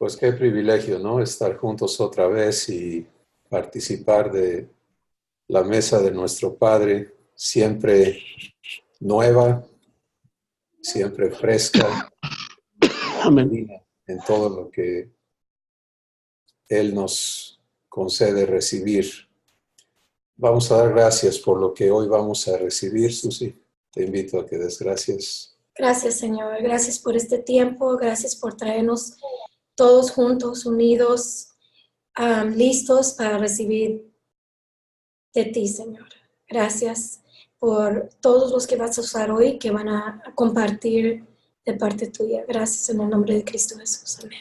Pues qué privilegio, ¿no? Estar juntos otra vez y participar de la mesa de nuestro Padre, siempre nueva, siempre fresca, Amén. divina en todo lo que Él nos concede recibir. Vamos a dar gracias por lo que hoy vamos a recibir, Susi. Te invito a que des gracias. Gracias, Señor. Gracias por este tiempo. Gracias por traernos todos juntos, unidos, listos para recibir de ti, Señor. Gracias por todos los que vas a usar hoy, que van a compartir de parte tuya. Gracias en el nombre de Cristo Jesús. Amén.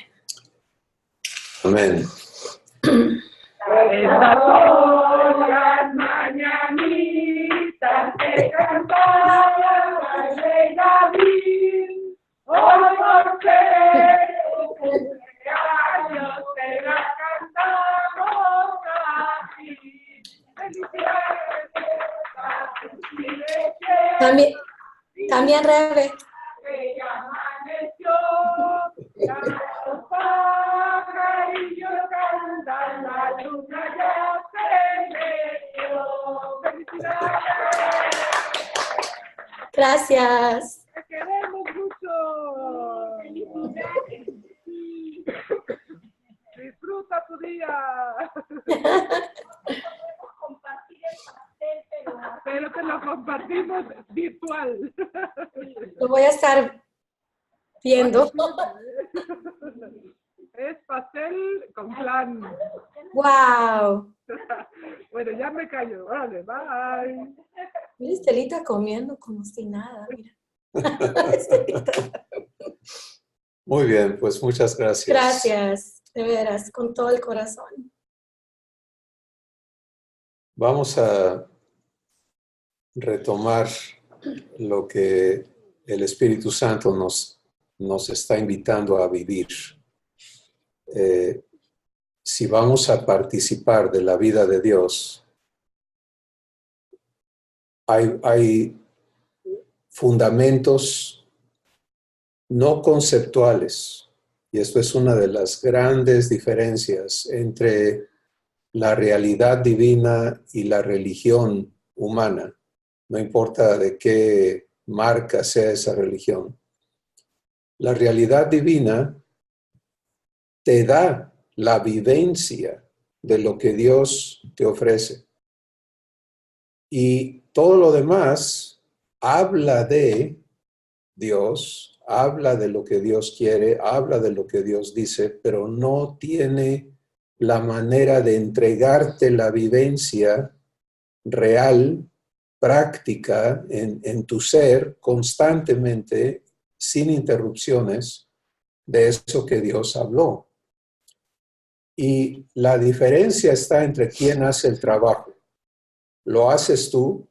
Amén. Estas son las mañanitas que cantaba el rey David. Hoy por ser tu cumpleaños te la cantamos así. Felicidades. También Rebe. Que ya amaneció, ya los pajarillos cantan, la luna ya se metió. ¡Felicidades! Gracias. ¡Te queremos mucho! Disfruta tu día. Pero te lo compartimos virtual. Lo voy a estar viendo. Es pastel con flan. Wow. Bueno, ya me callo. Vale, bye. Mira, Estelita comiendo como si nada. Mira. Estelita. Muy bien, pues muchas gracias. Gracias, de veras, con todo el corazón. Vamos a retomar lo que el Espíritu Santo nos está invitando a vivir. Si vamos a participar de la vida de Dios, hay fundamentos no conceptuales, y esto es una de las grandes diferencias entre la realidad divina y la religión humana. No importa de qué marca sea esa religión. La realidad divina te da la vivencia de lo que Dios te ofrece. Y todo lo demás habla de Dios, habla de lo que Dios quiere, habla de lo que Dios dice, pero no tiene la manera de entregarte la vivencia real, práctica en tu ser constantemente, sin interrupciones, de eso que Dios habló. Y la diferencia está entre quién hace el trabajo. ¿Lo haces tú?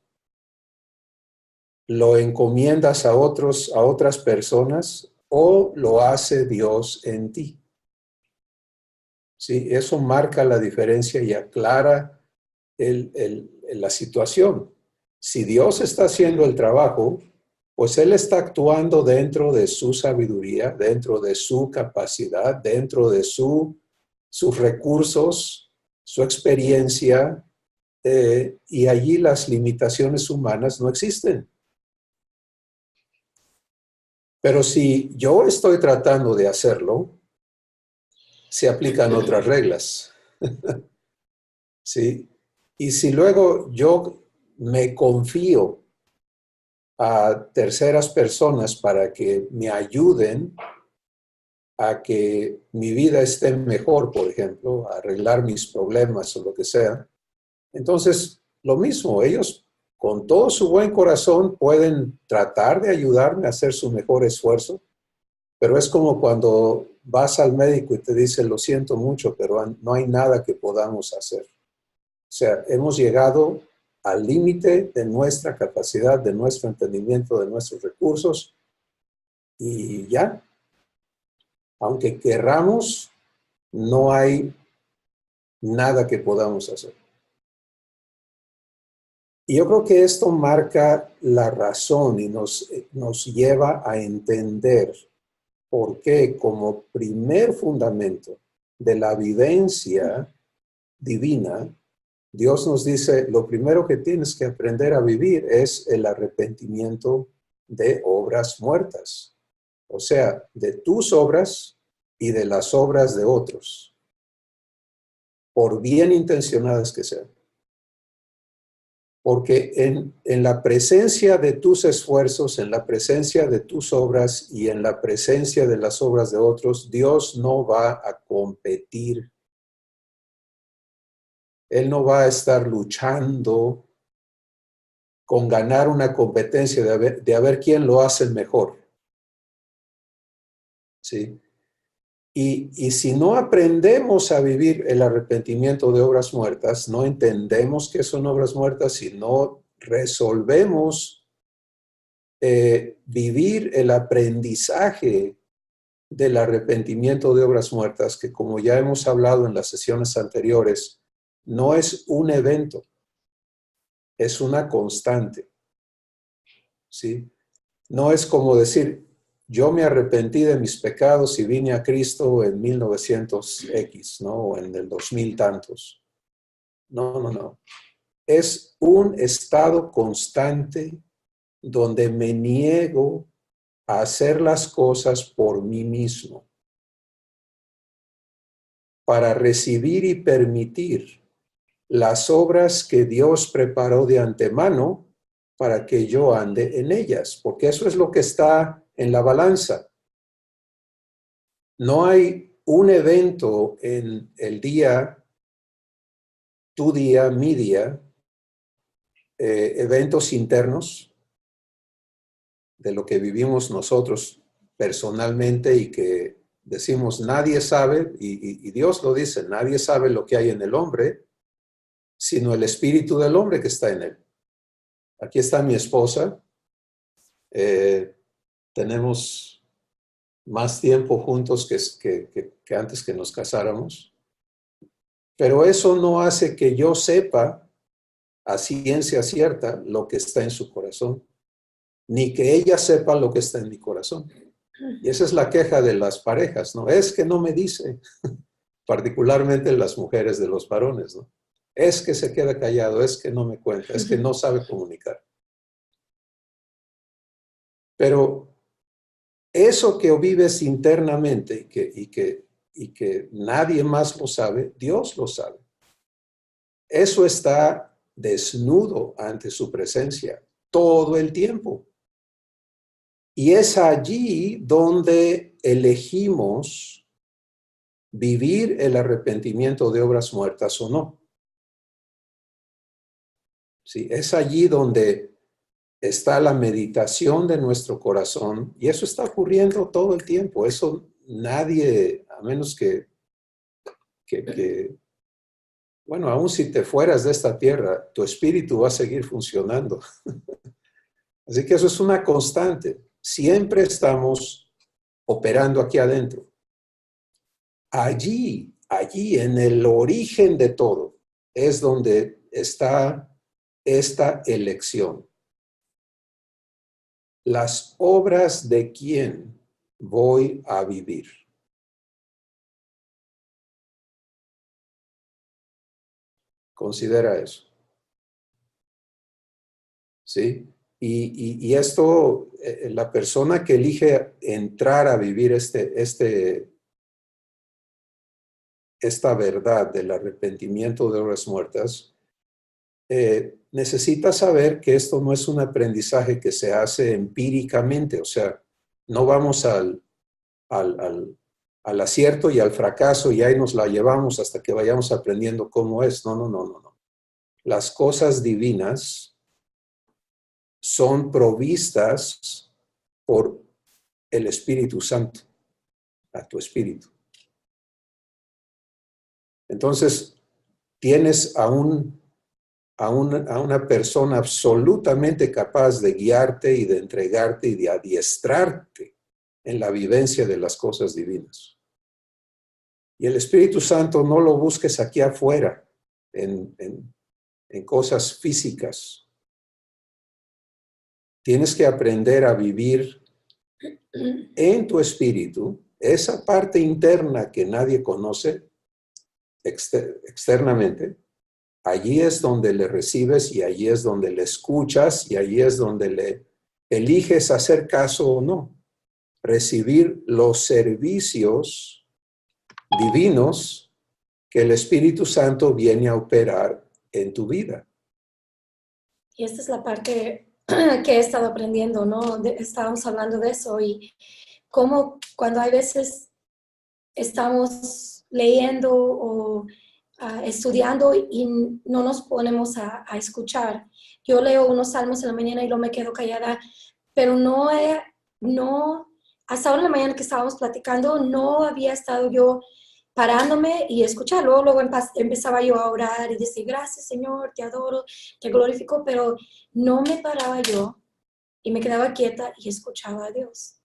¿Lo encomiendas a otras personas? ¿O lo hace Dios en ti? ¿Sí? Eso marca la diferencia y aclara la situación. Si Dios está haciendo el trabajo, pues Él está actuando dentro de su sabiduría, dentro de su capacidad, dentro de sus recursos, su experiencia, y allí las limitaciones humanas no existen. Pero si yo estoy tratando de hacerlo, se aplican otras reglas. ¿Sí? Y si luego yo me confío a terceras personas para que me ayuden a que mi vida esté mejor, por ejemplo, a arreglar mis problemas o lo que sea, entonces lo mismo, ellos con todo su buen corazón pueden tratar de ayudarme a hacer su mejor esfuerzo, pero es como cuando vas al médico y te dice, lo siento mucho, pero no hay nada que podamos hacer. O sea, hemos llegado al límite de nuestra capacidad, de nuestro entendimiento, de nuestros recursos, y ya. Aunque querramos, no hay nada que podamos hacer. Y yo creo que esto marca la razón y nos lleva a entender Porque como primer fundamento de la vivencia divina, Dios nos dice, lo primero que tienes que aprender a vivir es el arrepentimiento de obras muertas. O sea, de tus obras y de las obras de otros, por bien intencionadas que sean. Porque en la presencia de tus esfuerzos, en la presencia de tus obras y en la presencia de las obras de otros, Dios no va a competir. Él no va a estar luchando con ganar una competencia de a ver quién lo hace mejor. ¿Sí? Y si no aprendemos a vivir el arrepentimiento de obras muertas, no entendemos qué son obras muertas, si no resolvemos vivir el aprendizaje del arrepentimiento de obras muertas, que como ya hemos hablado en las sesiones anteriores, no es un evento, es una constante. ¿Sí? No es como decir, yo me arrepentí de mis pecados y vine a Cristo en 1900X, ¿no? O en el 2000 tantos. No, no, no. Es un estado constante donde me niego a hacer las cosas por mí mismo para recibir y permitir las obras que Dios preparó de antemano para que yo ande en ellas, porque eso es lo que está en la balanza. No hay un evento en el día, tu día, mi día, eventos internos de lo que vivimos nosotros personalmente y que decimos nadie sabe, y Dios lo dice, nadie sabe lo que hay en el hombre, sino el espíritu del hombre que está en él. Aquí está mi esposa, tenemos más tiempo juntos que antes que nos casáramos, pero eso no hace que yo sepa a ciencia cierta lo que está en su corazón, ni que ella sepa lo que está en mi corazón. Y esa es la queja de las parejas, ¿no? Es que no me dice, particularmente las mujeres de los varones, ¿no? Es que se queda callado, es que no me cuenta, es que no sabe comunicar. Pero eso que vives internamente y que nadie más lo sabe, Dios lo sabe. Eso está desnudo ante su presencia todo el tiempo. Y es allí donde elegimos vivir el arrepentimiento de obras muertas o no. Sí, es allí donde está la meditación de nuestro corazón y eso está ocurriendo todo el tiempo. Eso nadie, a menos que bueno, aún si te fueras de esta tierra, tu espíritu va a seguir funcionando. Así que eso es una constante. Siempre estamos operando aquí adentro. Allí en el origen de todo, es donde está esta elección. Las obras de quién voy a vivir. Considera eso. ¿Sí? Y esto, la persona que elige entrar a vivir esta verdad del arrepentimiento de obras muertas, necesita saber que esto no es un aprendizaje que se hace empíricamente, o sea, no vamos al acierto y al fracaso y ahí nos la llevamos hasta que vayamos aprendiendo cómo es. No, no, no, no, no. Las cosas divinas son provistas por el Espíritu Santo, a tu espíritu. Entonces, tienes a una persona absolutamente capaz de guiarte y de entregarte y de adiestrarte en la vivencia de las cosas divinas. Y el Espíritu Santo no lo busques aquí afuera, en cosas físicas. Tienes que aprender a vivir en tu espíritu, esa parte interna que nadie conoce externamente, allí es donde le recibes y allí es donde le escuchas y allí es donde le eliges hacer caso o no. Recibir los servicios divinos que el Espíritu Santo viene a operar en tu vida. Y esta es la parte que he estado aprendiendo, ¿no? Estábamos hablando de eso y cómo cuando hay veces estamos leyendo o estudiando y no nos ponemos a escuchar. Yo leo unos salmos en la mañana y luego me quedo callada, pero no, hasta ahora en la mañana que estábamos platicando, no había estado yo parándome y escucharlo. Luego empezaba yo a orar y decir, gracias Señor, te adoro, te glorifico, pero no me paraba yo y me quedaba quieta y escuchaba a Dios.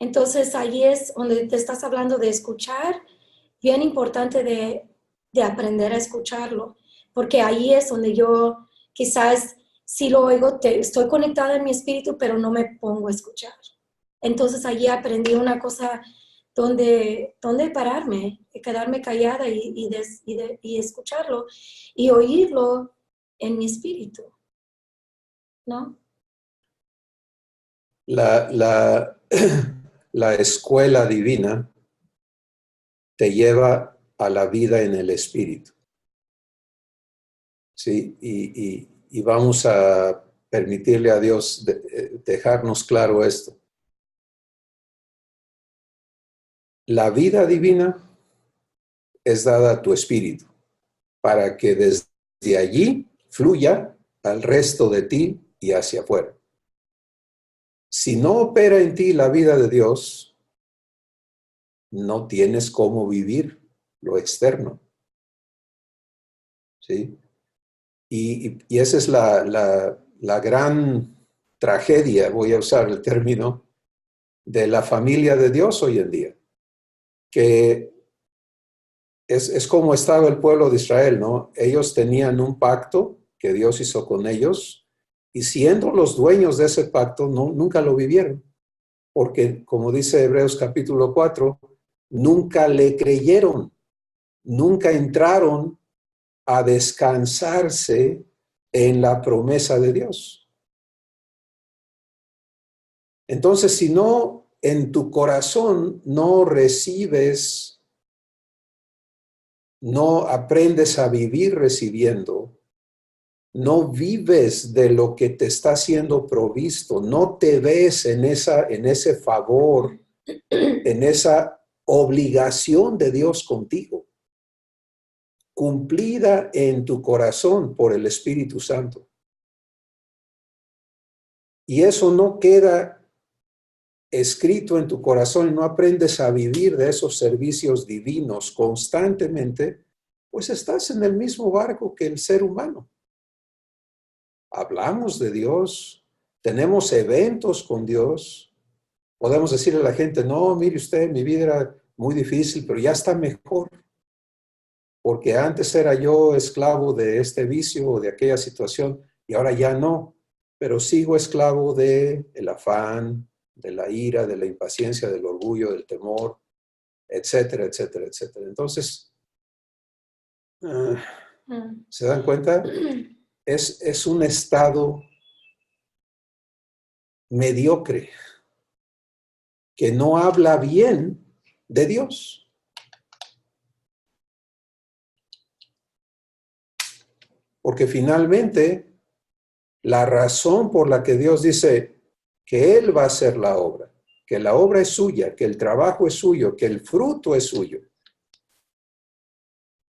Entonces ahí es donde te estás hablando de escuchar, bien importante de aprender a escucharlo, porque ahí es donde yo quizás sí lo oigo, estoy conectada en mi espíritu, pero no me pongo a escuchar. Entonces allí aprendí una cosa donde pararme, quedarme callada y escucharlo y oírlo en mi espíritu, ¿no? La escuela divina te lleva a la vida en el Espíritu. ¿Sí? Y vamos a permitirle a Dios dejarnos claro esto. La vida divina es dada a tu espíritu para que desde allí fluya al resto de ti y hacia afuera. Si no opera en ti la vida de Dios, no tienes cómo vivir lo externo. ¿Sí? Y esa es la gran tragedia, voy a usar el término, de la familia de Dios hoy en día, que es como estaba el pueblo de Israel, ¿no? Ellos tenían un pacto que Dios hizo con ellos y siendo los dueños de ese pacto, nunca lo vivieron, porque como dice Hebreos capítulo 4, nunca le creyeron, nunca entraron a descansarse en la promesa de Dios. Entonces, si no, en tu corazón no recibes, no aprendes a vivir recibiendo, no vives de lo que te está siendo provisto, no te ves en ese favor, en esa obligación de Dios contigo, cumplida en tu corazón por el Espíritu Santo. Y eso no queda escrito en tu corazón y no aprendes a vivir de esos servicios divinos constantemente, pues estás en el mismo barco que el ser humano. Hablamos de Dios, tenemos eventos con Dios, podemos decirle a la gente, no, mire usted, mi vida era muy difícil, pero ya está mejor, porque antes era yo esclavo de este vicio o de aquella situación y ahora ya no, pero sigo esclavo del afán, de la ira, de la impaciencia, del orgullo, del temor, etcétera, etcétera, etcétera. Entonces, ¿se dan cuenta? Es un estado mediocre que no habla bien de Dios. Porque finalmente, la razón por la que Dios dice que Él va a hacer la obra, que la obra es suya, que el trabajo es suyo, que el fruto es suyo.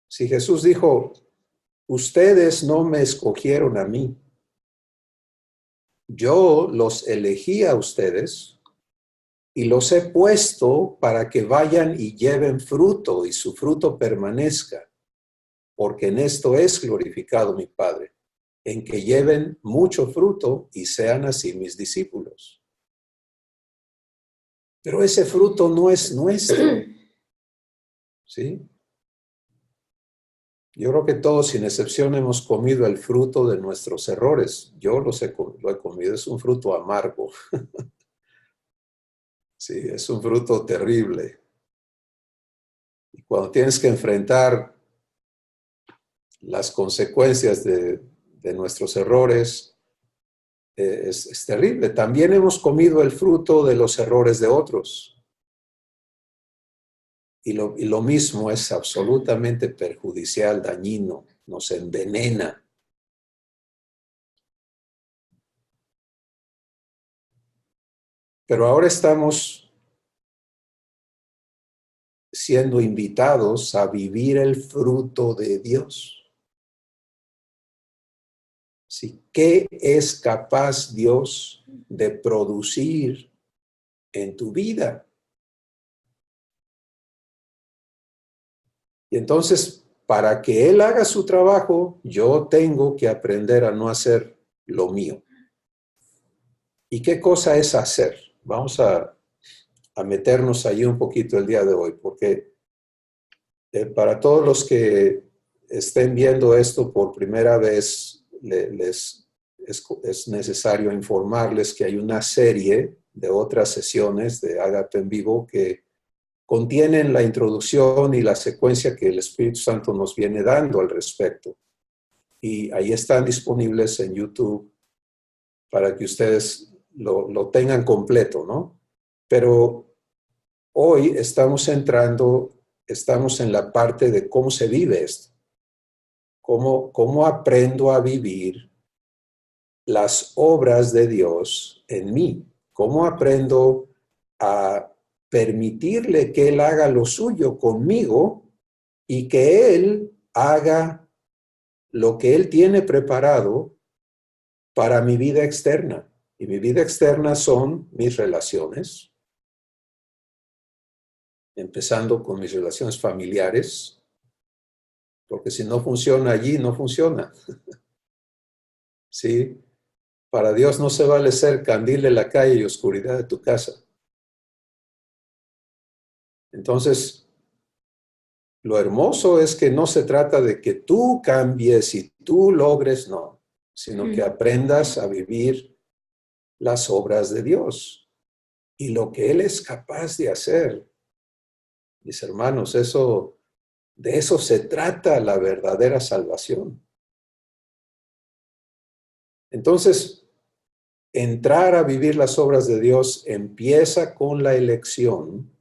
Si Jesús dijo, ustedes no me escogieron a mí, yo los elegí a ustedes y los he puesto para que vayan y lleven fruto y su fruto permanezca, porque en esto es glorificado mi Padre, en que lleven mucho fruto y sean así mis discípulos. Pero ese fruto no es nuestro, ¿sí? Yo creo que todos, sin excepción, hemos comido el fruto de nuestros errores. Yo lo he comido, es un fruto amargo. Sí, es un fruto terrible. Y cuando tienes que enfrentar las consecuencias de nuestros errores, es terrible. También hemos comido el fruto de los errores de otros. Y lo mismo es absolutamente perjudicial, dañino, nos envenena. Pero ahora estamos siendo invitados a vivir el fruto de Dios. ¿Sí? ¿Qué es capaz Dios de producir en tu vida? Y entonces, para que Él haga su trabajo, yo tengo que aprender a no hacer lo mío. ¿Y qué cosa es hacer? Vamos a meternos allí un poquito el día de hoy, porque para todos los que estén viendo esto por primera vez, es necesario informarles que hay una serie de otras sesiones de Ágape en Vivo que contienen la introducción y la secuencia que el Espíritu Santo nos viene dando al respecto. Y ahí están disponibles en YouTube para que ustedes lo tengan completo, ¿no? Pero hoy estamos en la parte de cómo se vive esto. ¿Cómo aprendo a vivir las obras de Dios en mí? ¿Cómo aprendo a permitirle que Él haga lo suyo conmigo y que Él haga lo que Él tiene preparado para mi vida externa? Y mi vida externa son mis relaciones, empezando con mis relaciones familiares, porque si no funciona allí, no funciona. ¿Sí? Para Dios no se vale ser candil de la calle y oscuridad de tu casa. Entonces, lo hermoso es que no se trata de que tú cambies y tú logres, no, sino que aprendas a vivir las obras de Dios y lo que Él es capaz de hacer. Mis hermanos, de eso se trata la verdadera salvación. Entonces, entrar a vivir las obras de Dios empieza con la elección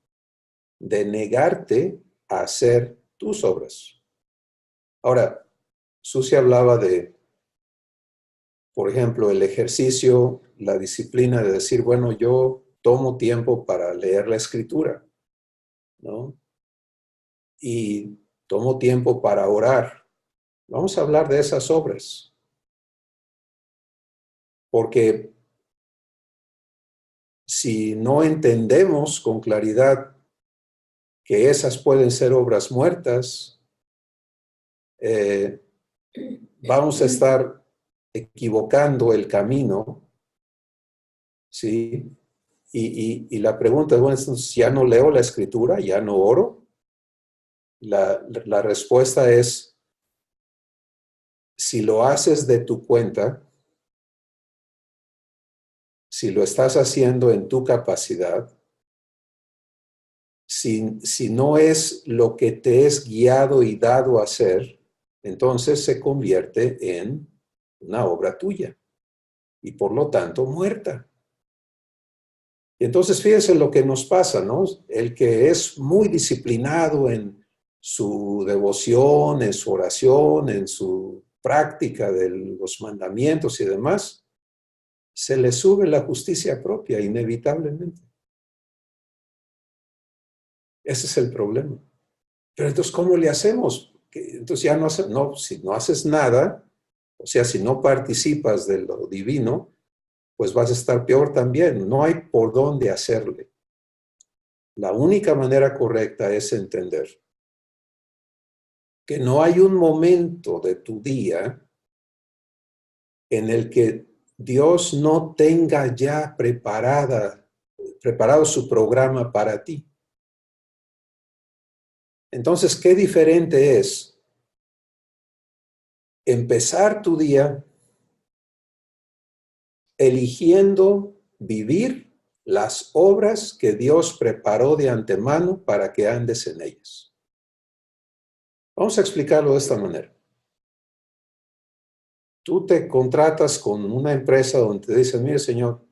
de negarte a hacer tus obras. Ahora, Susi hablaba de, por ejemplo, el ejercicio, la disciplina de decir, bueno, yo tomo tiempo para leer la escritura, ¿no? Y tomo tiempo para orar. Vamos a hablar de esas obras, porque si no entendemos con claridad que esas pueden ser obras muertas, vamos a estar equivocando el camino, ¿sí? Y la pregunta es, bueno, entonces, ¿ya no leo la escritura? ¿Ya no oro? La respuesta es, si lo haces de tu cuenta, si lo estás haciendo en tu capacidad, si no es lo que te es guiado y dado a hacer, entonces se convierte en una obra tuya y por lo tanto muerta. Y entonces fíjense lo que nos pasa, ¿no? El que es muy disciplinado en su devoción, en su oración, en su práctica de los mandamientos y demás, se le sube la justicia propia inevitablemente. Ese es el problema. Pero entonces, ¿cómo le hacemos? Entonces ya si no haces nada, o sea, si no participas de lo divino, pues vas a estar peor también. No hay por dónde hacerle. La única manera correcta es entender que no hay un momento de tu día en el que Dios no tenga ya preparado su programa para ti. Entonces, ¿qué diferente es empezar tu día eligiendo vivir las obras que Dios preparó de antemano para que andes en ellas. Vamos a explicarlo de esta manera. Tú te contratas con una empresa donde te dicen, mire señor,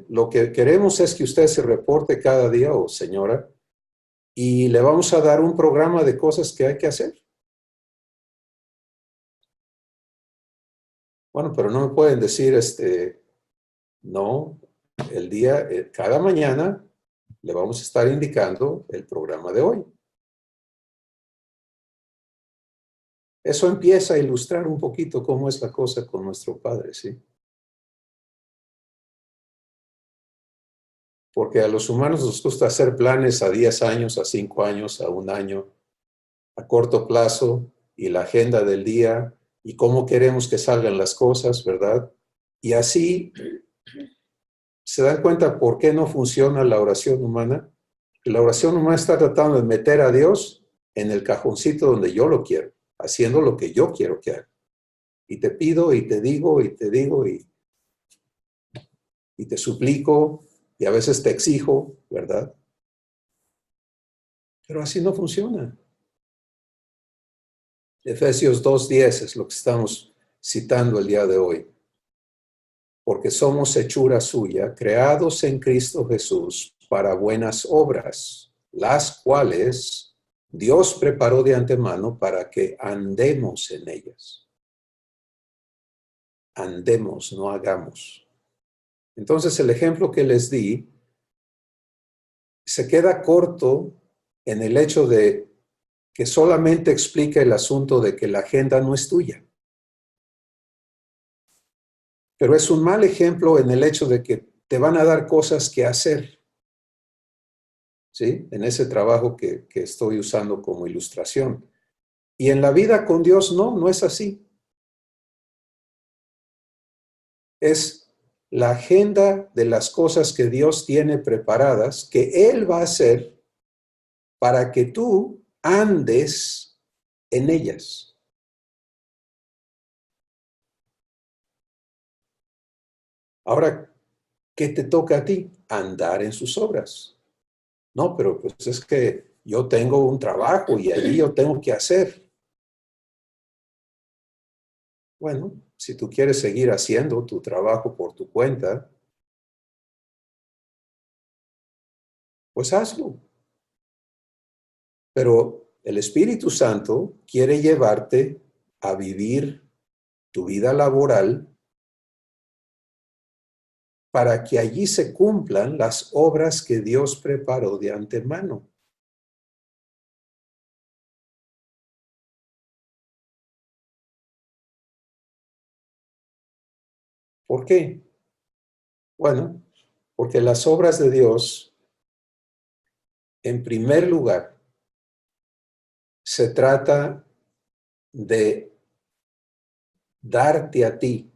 lo que queremos es que usted se reporte cada día, o señora, y le vamos a dar un programa de cosas que hay que hacer. Bueno, pero no me pueden decir, no, cada mañana le vamos a estar indicando el programa de hoy. Eso empieza a ilustrar un poquito cómo es la cosa con nuestro Padre, ¿sí? Porque a los humanos nos gusta hacer planes a 10 años, a 5 años, a 1 año, a corto plazo, y la agenda del día, y cómo queremos que salgan las cosas, ¿verdad? Y así se dan cuenta por qué no funciona la oración humana. La oración humana está tratando de meter a Dios en el cajoncito donde yo lo quiero, haciendo lo que yo quiero que haga. Y te pido, y te digo, y te digo, y te suplico, y a veces te exijo, ¿verdad? Pero así no funciona. Efesios 2:10 es lo que estamos citando el día de hoy. Porque somos hechura suya, creados en Cristo Jesús para buenas obras, las cuales Dios preparó de antemano para que andemos en ellas. Andemos, no hagamos. Entonces el ejemplo que les di se queda corto en el hecho de que solamente explica el asunto de que la agenda no es tuya. Pero es un mal ejemplo en el hecho de que te van a dar cosas que hacer, ¿sí? En ese trabajo que estoy usando como ilustración. Y en la vida con Dios no es así. Es la agenda de las cosas que Dios tiene preparadas, que Él va a hacer para que tú andes en ellas. Ahora, ¿qué te toca a ti? Andar en sus obras. No, pero pues es que yo tengo un trabajo y allí yo tengo que hacer. Bueno, si tú quieres seguir haciendo tu trabajo por tu cuenta, pues hazlo. Pero el Espíritu Santo quiere llevarte a vivir tu vida laboral para que allí se cumplan las obras que Dios preparó de antemano. ¿Por qué? Bueno, porque las obras de Dios, en primer lugar, se trata de darte a ti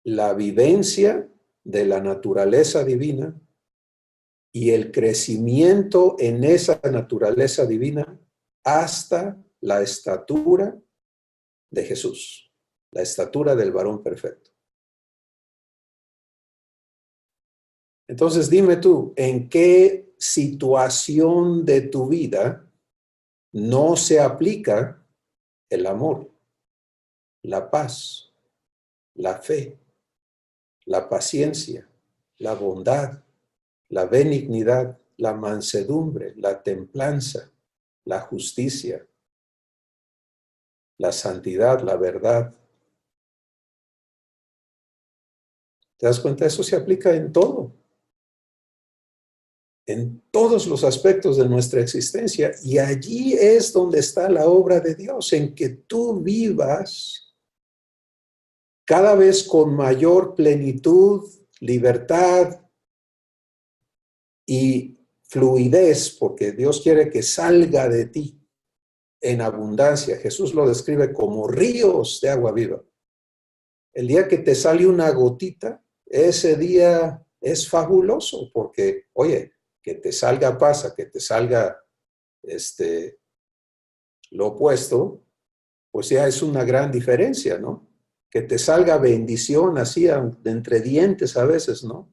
la vivencia de la naturaleza divina y el crecimiento en esa naturaleza divina hasta la estatura de Jesús, la estatura del varón perfecto. Entonces dime tú, ¿en qué situación de tu vida no se aplica el amor, la paz, la fe, la paciencia, la bondad, la benignidad, la mansedumbre, la templanza, la justicia, la santidad, la verdad? ¿Te das cuenta? Eso se aplica en todo, en todos los aspectos de nuestra existencia. Y allí es donde está la obra de Dios, en que tú vivas cada vez con mayor plenitud, libertad y fluidez, porque Dios quiere que salga de ti en abundancia. Jesús lo describe como ríos de agua viva. El día que te sale una gotita, ese día es fabuloso, porque, oye, que te salga pasa, que te salga lo opuesto, pues ya es una gran diferencia, ¿no? Que te salga bendición así de entre dientes a veces, ¿no?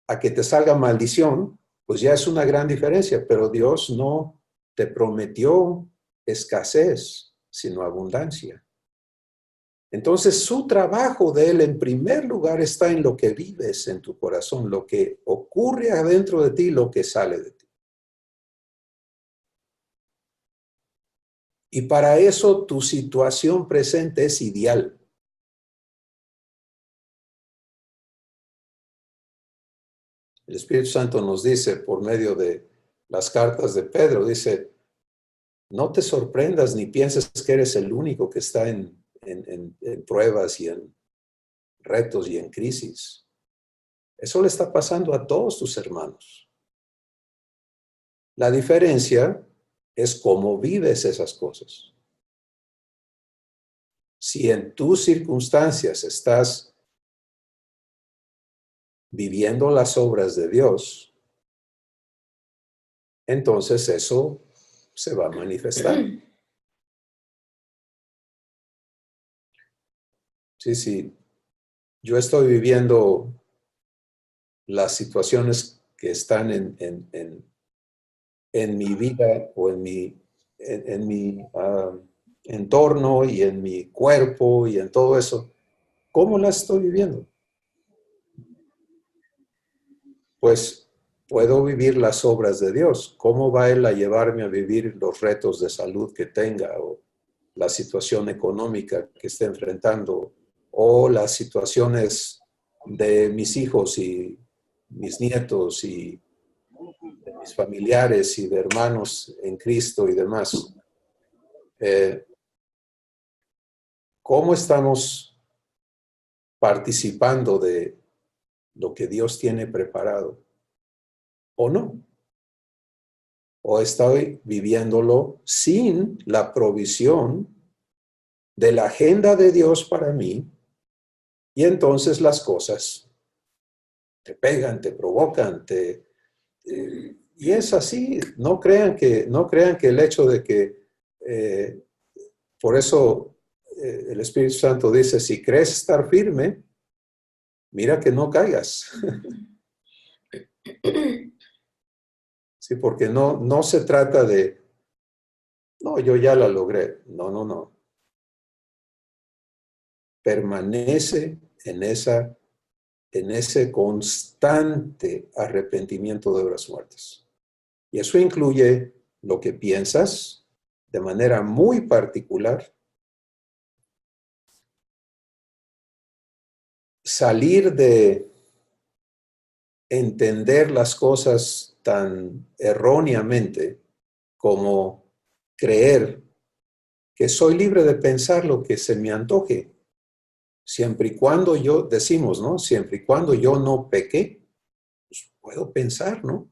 A que te salga maldición, pues ya es una gran diferencia, pero Dios no te prometió escasez, sino abundancia. Entonces, su trabajo de Él, en primer lugar, está en lo que vives en tu corazón, lo que ocurre adentro de ti, lo que sale de ti. Y para eso tu situación presente es ideal. El Espíritu Santo nos dice, por medio de las cartas de Pedro, dice, no te sorprendas ni pienses que eres el único que está en pruebas y en retos y en crisis. Eso le está pasando a todos tus hermanos. La diferencia es cómo vives esas cosas. Si en tus circunstancias estás viviendo las obras de Dios, entonces eso se va a manifestar. Sí. Yo estoy viviendo las situaciones que están en mi vida o en mi entorno y en mi cuerpo y en todo eso. ¿Cómo las estoy viviendo? Pues puedo vivir las obras de Dios. ¿Cómo va Él a llevarme a vivir los retos de salud que tenga o la situación económica que esté enfrentando o las situaciones de mis hijos y mis nietos y de mis familiares y de hermanos en Cristo y demás? ¿Cómo estamos participando de lo que Dios tiene preparado? ¿O no? ¿O estoy viviéndolo sin la provisión de la agenda de Dios para mí? Y entonces las cosas te pegan, te provocan, y es así. No crean que el hecho de que, por eso el Espíritu Santo dice, si crees estar firme, mira que no caigas. Sí, porque no se trata de, no, yo ya la logré. No. Permanece en ese constante arrepentimiento de obras muertas. Y eso incluye lo que piensas de manera muy particular, salir de entender las cosas tan erróneamente como creer que soy libre de pensar lo que se me antoje, siempre y cuando decimos, ¿no? Siempre y cuando yo no peque, pues puedo pensar, ¿no?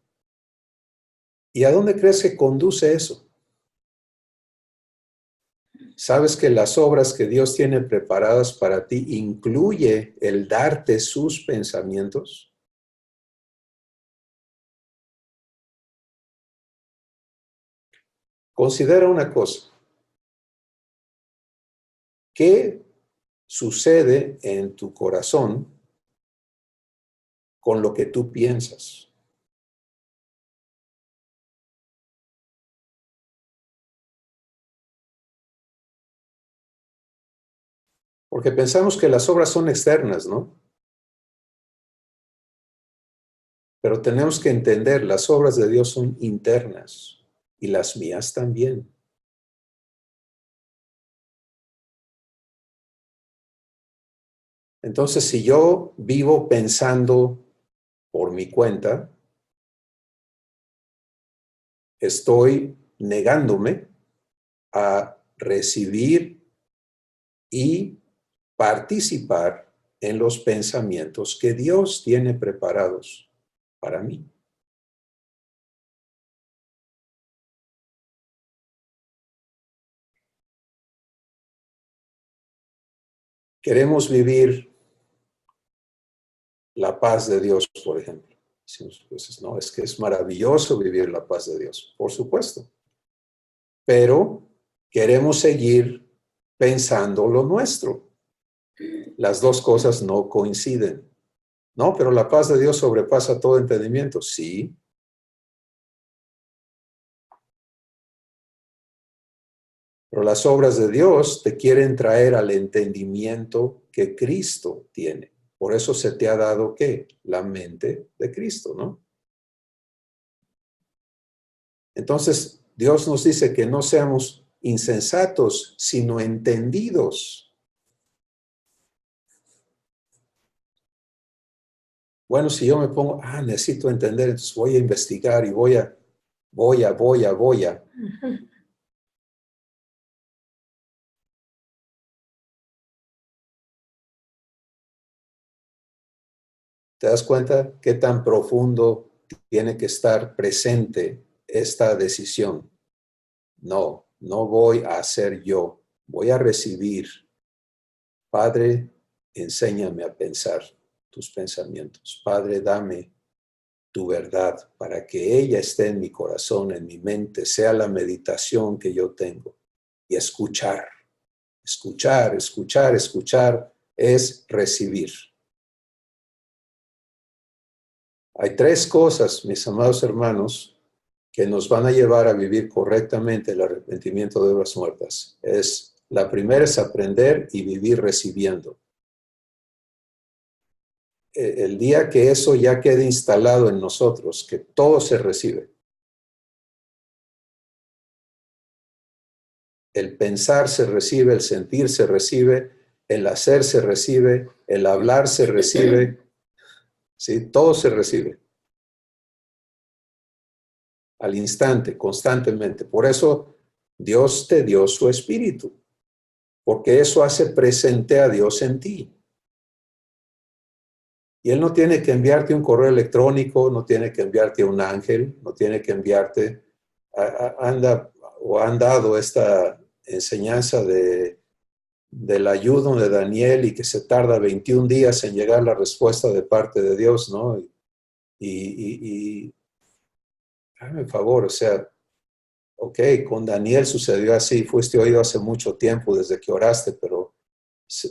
¿Y a dónde crees que conduce eso? ¿Sabes que las obras que Dios tiene preparadas para ti incluye el darte sus pensamientos? Considera una cosa. ¿Qué sucede en tu corazón con lo que tú piensas? Porque pensamos que las obras son externas, ¿no? Pero tenemos que entender, las obras de Dios son internas y las mías también. Entonces, si yo vivo pensando por mi cuenta, estoy negándome a recibir y participar en los pensamientos que Dios tiene preparados para mí. Queremos vivir la paz de Dios, por ejemplo. Decimos, pues, no, es que es maravilloso vivir la paz de Dios, por supuesto. Pero queremos seguir pensando lo nuestro. Las dos cosas no coinciden. No, pero la paz de Dios sobrepasa todo entendimiento. Sí. Pero las obras de Dios te quieren traer al entendimiento que Cristo tiene. Por eso se te ha dado, ¿qué? La mente de Cristo, ¿no? Entonces, Dios nos dice que no seamos insensatos, sino entendidos. Bueno, si yo me pongo, necesito entender, entonces voy a investigar y voy a. ¿Te das cuenta qué tan profundo tiene que estar presente esta decisión? No voy a hacer yo, voy a recibir. Padre, enséñame a pensar tus pensamientos. Padre, dame tu verdad para que ella esté en mi corazón, en mi mente, sea la meditación que yo tengo. Y escuchar es recibir. Hay tres cosas, mis amados hermanos, que nos van a llevar a vivir correctamente el arrepentimiento de obras muertas. La primera es aprender y vivir recibiendo. El día que eso ya quede instalado en nosotros, que todo se recibe. El pensar se recibe, el sentir se recibe, el hacer se recibe, el hablar se recibe, ¿sí? Todo se recibe. Al instante, constantemente. Por eso Dios te dio su espíritu, porque eso hace presente a Dios en ti. Y Él no tiene que enviarte un correo electrónico, no tiene que enviarte un ángel, no tiene que enviarte, han dado esta enseñanza del ayuno de Daniel y que se tarda 21 días en llegar la respuesta de parte de Dios, ¿no? Y hazme el favor, o sea, ok, con Daniel sucedió así, fuiste oído hace mucho tiempo desde que oraste, pero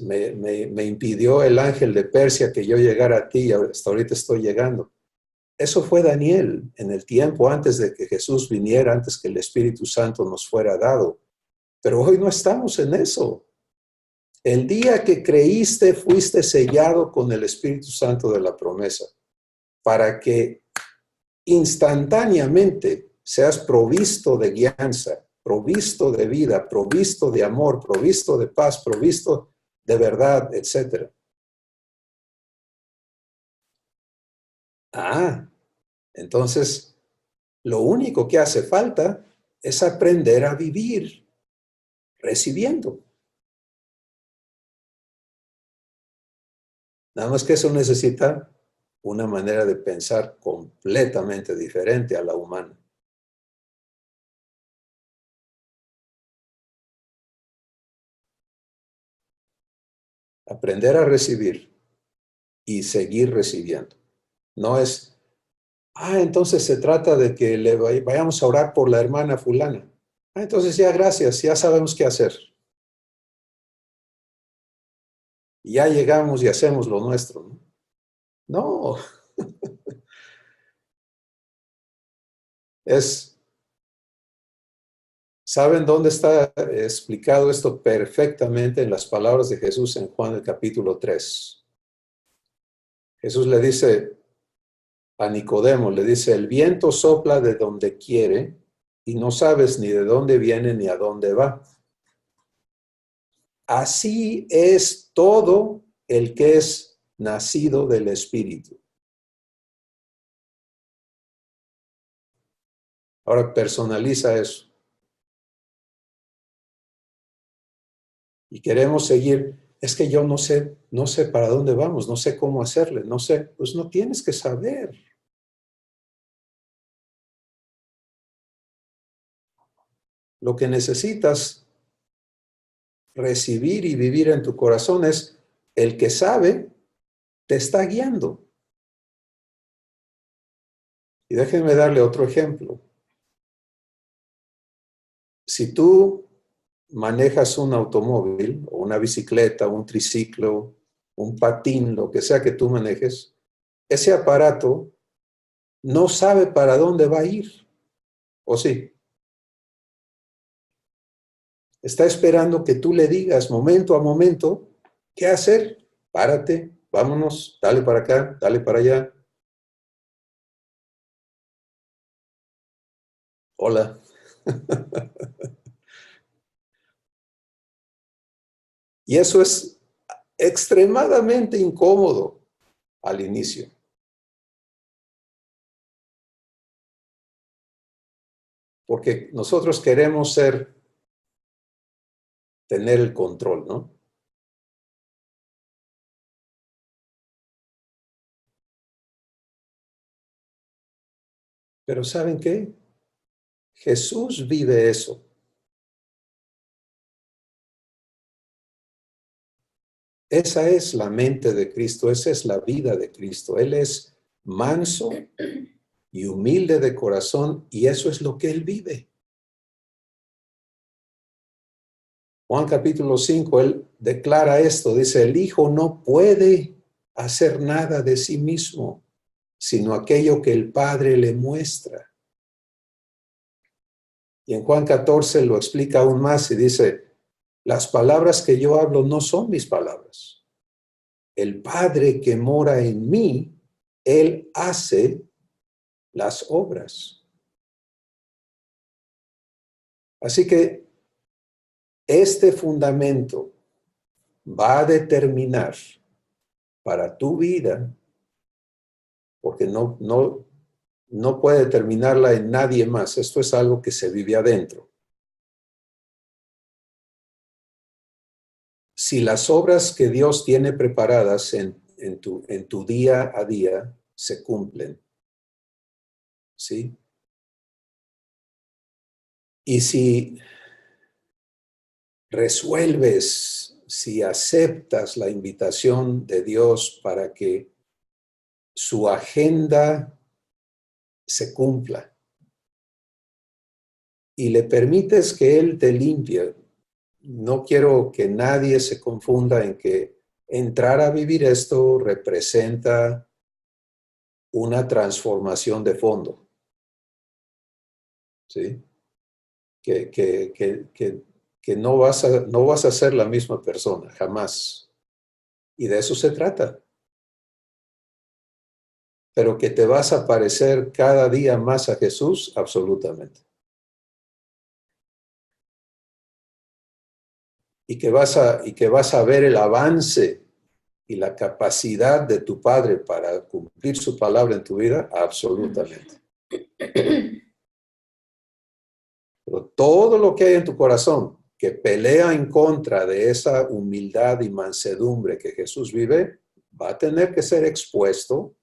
me impidió el ángel de Persia que yo llegara a ti y hasta ahorita estoy llegando. Eso fue Daniel en el tiempo antes de que Jesús viniera, antes que el Espíritu Santo nos fuera dado. Pero hoy no estamos en eso. El día que creíste, fuiste sellado con el Espíritu Santo de la promesa, para que instantáneamente seas provisto de guianza, provisto de vida, provisto de amor, provisto de paz, provisto de verdad, etc. Entonces, lo único que hace falta es aprender a vivir recibiendo. Nada más que eso necesita una manera de pensar completamente diferente a la humana. Aprender a recibir y seguir recibiendo. No es, entonces se trata de que le vayamos a orar por la hermana fulana. Entonces ya gracias, ya sabemos qué hacer. Y ya llegamos y hacemos lo nuestro, ¿no? No. ¿Saben dónde está explicado esto perfectamente en las palabras de Jesús en Juan el capítulo 3? Jesús le dice a Nicodemo, le dice, el viento sopla de donde quiere y no sabes ni de dónde viene ni a dónde va. Así es todo el que es nacido del Espíritu. Ahora personaliza eso. Y queremos seguir, es que yo no sé para dónde vamos, no sé cómo hacerle, no sé, pues no tienes que saber. Lo que necesitas recibir y vivir en tu corazón es el que sabe, te está guiando. Y déjenme darle otro ejemplo. Si tú manejas un automóvil o una bicicleta, un triciclo, un patín, lo que sea que tú manejes, ese aparato no sabe para dónde va a ir, ¿o sí? Está esperando que tú le digas momento a momento qué hacer. Párate, vámonos, dale para acá, dale para allá. Hola. Y eso es extremadamente incómodo al inicio. Porque nosotros queremos tener el control, ¿no? Pero ¿saben qué? Jesús vive eso. Esa es la mente de Cristo, esa es la vida de Cristo. Él es manso y humilde de corazón y eso es lo que Él vive. Juan capítulo 5, Él declara esto, dice, el Hijo no puede hacer nada de sí mismo, sino aquello que el Padre le muestra. Y en Juan 14 lo explica aún más y dice, las palabras que yo hablo no son mis palabras. El Padre que mora en mí, Él hace las obras. Así que este fundamento va a determinar para tu vida, porque no puede determinarla en nadie más. Esto es algo que se vive adentro. Si las obras que Dios tiene preparadas en tu día a día se cumplen, ¿sí? Y si resuelves, si aceptas la invitación de Dios para que su agenda se cumpla y le permites que Él te limpie, no quiero que nadie se confunda en que entrar a vivir esto representa una transformación de fondo, ¿sí? Que no vas a ser la misma persona, jamás. Y de eso se trata. Pero que te vas a parecer cada día más a Jesús, absolutamente. Y que vas a ver el avance y la capacidad de tu Padre para cumplir su palabra en tu vida, absolutamente. Pero todo lo que hay en tu corazón que pelea en contra de esa humildad y mansedumbre que Jesús vive, va a tener que ser expuesto.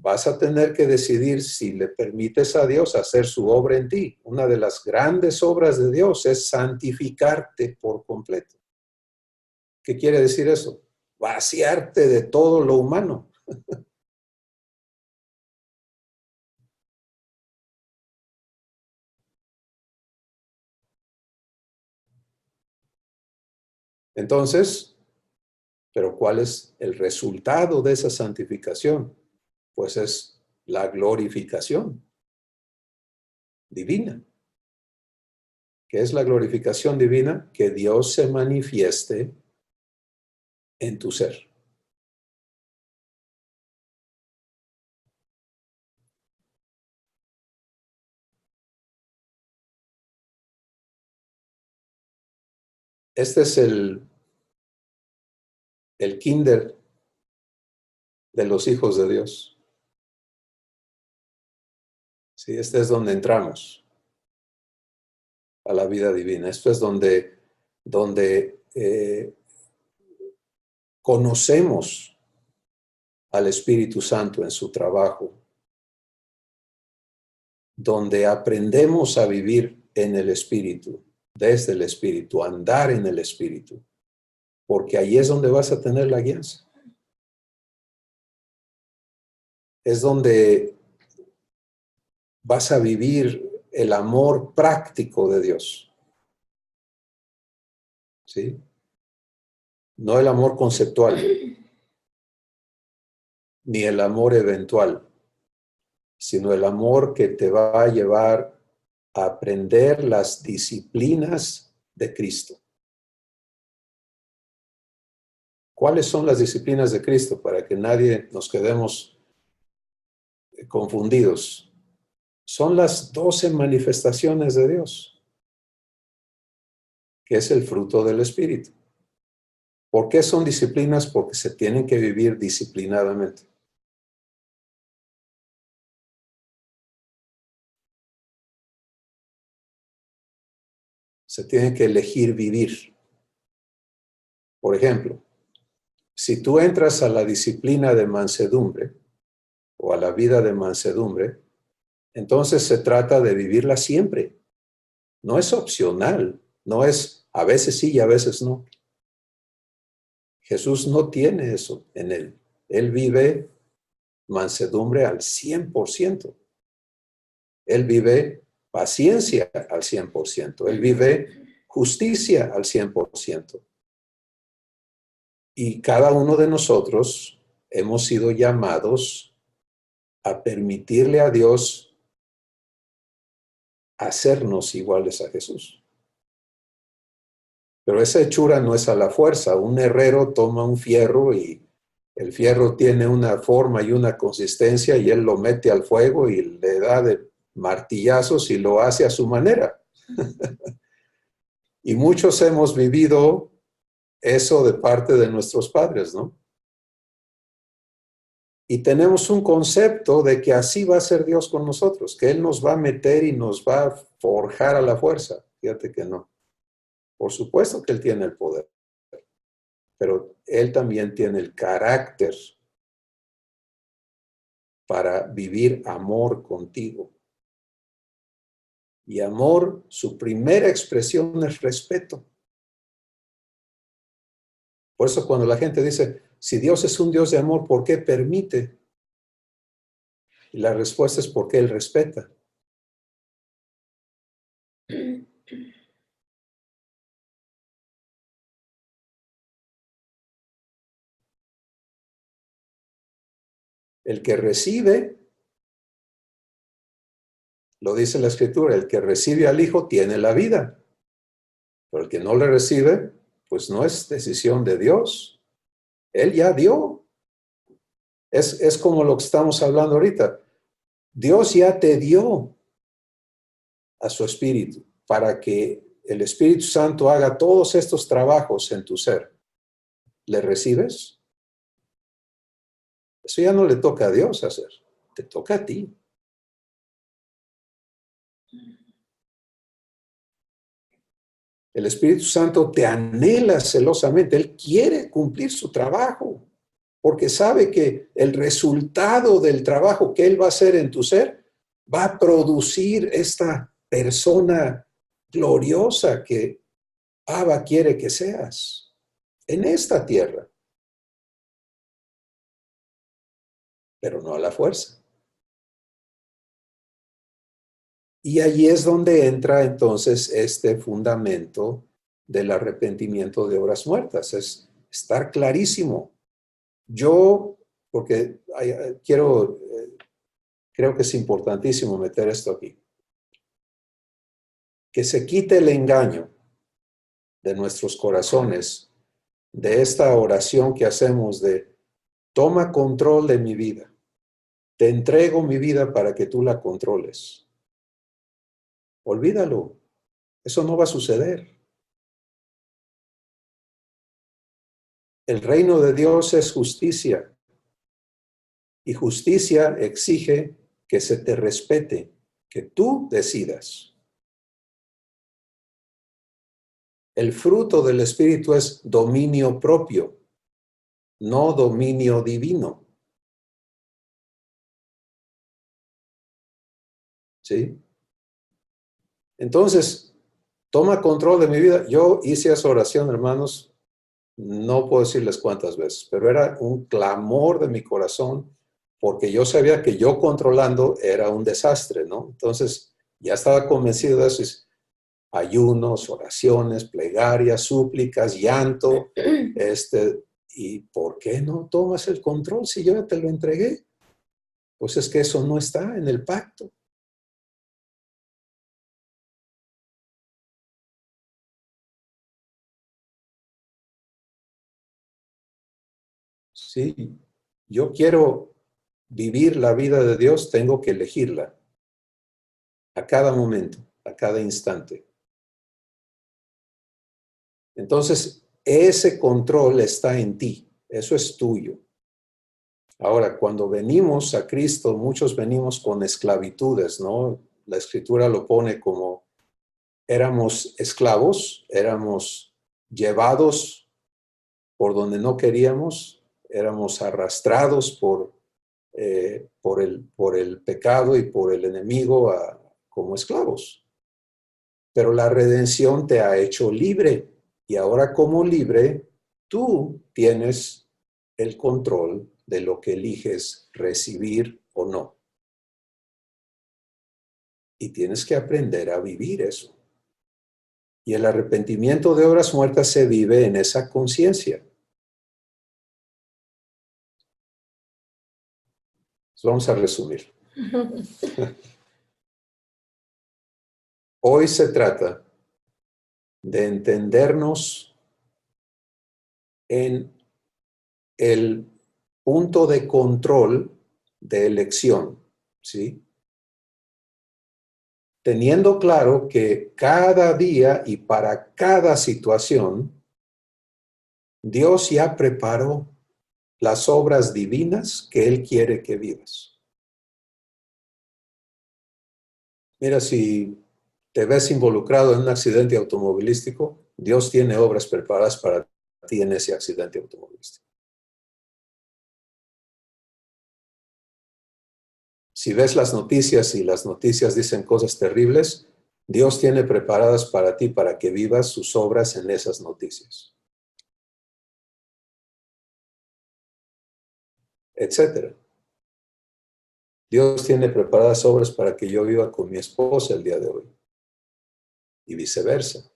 Vas a tener que decidir si le permites a Dios hacer su obra en ti. Una de las grandes obras de Dios es santificarte por completo. ¿Qué quiere decir eso? Vaciarte de todo lo humano. Entonces, ¿pero cuál es el resultado de esa santificación? Pues es la glorificación divina. ¿Qué es la glorificación divina? Que Dios se manifieste en tu ser. Este es el kinder de los hijos de Dios. Sí, este es donde entramos a la vida divina. Esto es donde conocemos al Espíritu Santo en su trabajo, donde aprendemos a vivir en el Espíritu, desde el Espíritu, andar en el Espíritu, porque ahí es donde vas a tener la guianza. Es donde vas a vivir el amor práctico de Dios. ¿sí? No el amor conceptual, ni el amor eventual, sino el amor que te va a llevar a aprender las disciplinas de Cristo. ¿Cuáles son las disciplinas de Cristo? Para que nadie nos quedemos confundidos. Son las 12 manifestaciones de Dios, que es el fruto del Espíritu. ¿Por qué son disciplinas? Porque se tienen que vivir disciplinadamente. Se tiene que elegir vivir. Por ejemplo, si tú entras a la disciplina de mansedumbre o a la vida de mansedumbre, entonces se trata de vivirla siempre. No es opcional, no es a veces sí y a veces no. Jesús no tiene eso en él. Él vive mansedumbre al 100%. Él vive paciencia al 100%. Él vive justicia al 100%. Y cada uno de nosotros hemos sido llamados a permitirle a Dios hacernos iguales a Jesús. Pero esa hechura no es a la fuerza. Un herrero toma un fierro y el fierro tiene una forma y una consistencia y él lo mete al fuego y le da de martillazos y lo hace a su manera. Y muchos hemos vivido eso de parte de nuestros padres, ¿no? Y tenemos un concepto de que así va a ser Dios con nosotros, que Él nos va a meter y nos va a forjar a la fuerza. Fíjate que no. Por supuesto que Él tiene el poder, pero Él también tiene el carácter para vivir amor contigo. Y amor, su primera expresión es respeto. Por eso cuando la gente dice, si Dios es un Dios de amor, ¿por qué permite? Y la respuesta es porque Él respeta. El que recibe, lo dice la Escritura, el que recibe al Hijo tiene la vida. Pero el que no le recibe, pues no es decisión de Dios. Él ya dio. Es como lo que estamos hablando ahorita. Dios ya te dio a su Espíritu para que el Espíritu Santo haga todos estos trabajos en tu ser. ¿Le recibes? Eso ya no le toca a Dios hacer, te toca a ti. El Espíritu Santo te anhela celosamente, Él quiere cumplir su trabajo, porque sabe que el resultado del trabajo que Él va a hacer en tu ser va a producir esta persona gloriosa que Abba quiere que seas en esta tierra, pero no a la fuerza. Y allí es donde entra entonces este fundamento del arrepentimiento de obras muertas, es estar clarísimo. Yo, porque creo que es importantísimo meter esto aquí, que se quite el engaño de nuestros corazones de esta oración que hacemos de toma control de mi vida, te entrego mi vida para que tú la controles. Olvídalo, eso no va a suceder. El reino de Dios es justicia y justicia exige que se te respete, que tú decidas. El fruto del Espíritu es dominio propio, no dominio divino. ¿Sí? Entonces, toma control de mi vida. Yo hice esa oración, hermanos, no puedo decirles cuántas veces, pero era un clamor de mi corazón porque yo sabía que yo controlando era un desastre, ¿no? Entonces, ya estaba convencido de eso. ayunos, oraciones, plegarias, súplicas, llanto. ¿Y por qué no tomas el control si yo ya te lo entregué? Pues es que eso no está en el pacto. Sí, yo quiero vivir la vida de Dios, tengo que elegirla a cada momento, a cada instante. Entonces, ese control está en ti, eso es tuyo. Ahora, cuando venimos a Cristo, muchos venimos con esclavitudes, ¿no? La Escritura lo pone como éramos esclavos, éramos llevados por donde no queríamos, éramos arrastrados por el pecado y por el enemigo como esclavos. Pero la redención te ha hecho libre y ahora como libre tú tienes el control de lo que eliges recibir o no. Y tienes que aprender a vivir eso. Y el arrepentimiento de obras muertas se vive en esa conciencia. Vamos a resumir. Hoy se trata de entendernos en el punto de control de elección, ¿sí? Teniendo claro que cada día y para cada situación, Dios ya preparó las obras divinas que Él quiere que vivas. Mira, si te ves involucrado en un accidente automovilístico, Dios tiene obras preparadas para ti en ese accidente automovilístico. Si ves las noticias y las noticias dicen cosas terribles, Dios tiene preparadas para ti para que vivas sus obras en esas noticias, etcétera. Dios tiene preparadas obras para que yo viva con mi esposa el día de hoy y viceversa.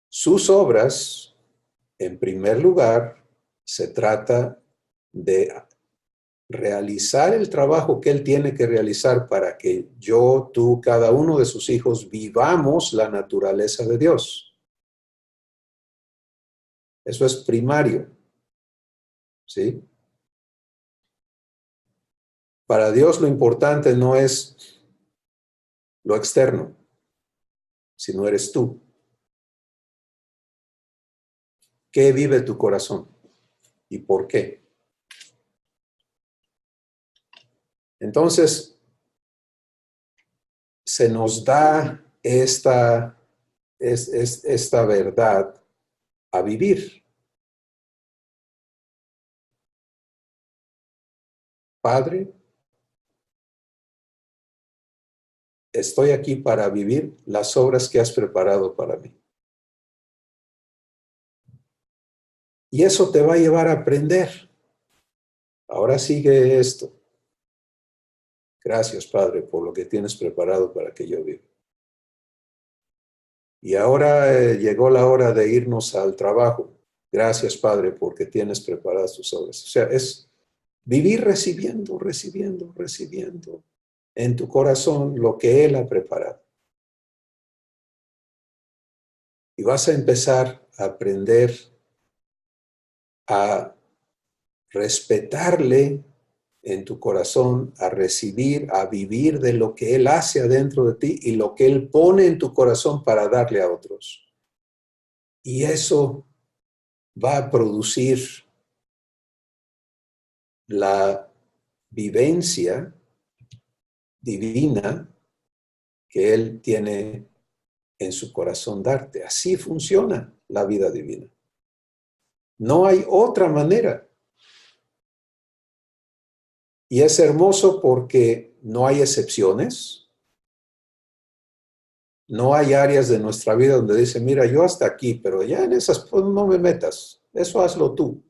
Sus obras, en primer lugar, se trata de realizar el trabajo que Él tiene que realizar para que yo, tú, cada uno de sus hijos vivamos la naturaleza de Dios. Eso es primario, ¿sí? Para Dios lo importante no es lo externo, sino eres tú. ¿Qué vive tu corazón? ¿Y por qué? Entonces, se nos da esta verdad a vivir. Padre, estoy aquí para vivir las obras que has preparado para mí. Y eso te va a llevar a aprender. Ahora sigue esto. Gracias, Padre, por lo que tienes preparado para que yo viva. Y ahora llegó la hora de irnos al trabajo. Gracias, Padre, porque tienes preparadas tus obras. O sea, es vivir recibiendo, recibiendo, recibiendo en tu corazón lo que Él ha preparado. Y vas a empezar a aprender a respetarle en tu corazón, a recibir, a vivir de lo que Él hace adentro de ti y lo que Él pone en tu corazón para darle a otros. Y eso va a producir la vivencia divina que Él tiene en su corazón darte. Así funciona la vida divina. No hay otra manera. Y es hermoso porque no hay excepciones. No hay áreas de nuestra vida donde dice, mira, yo hasta aquí, pero ya en esas pues, no me metas. Eso hazlo tú.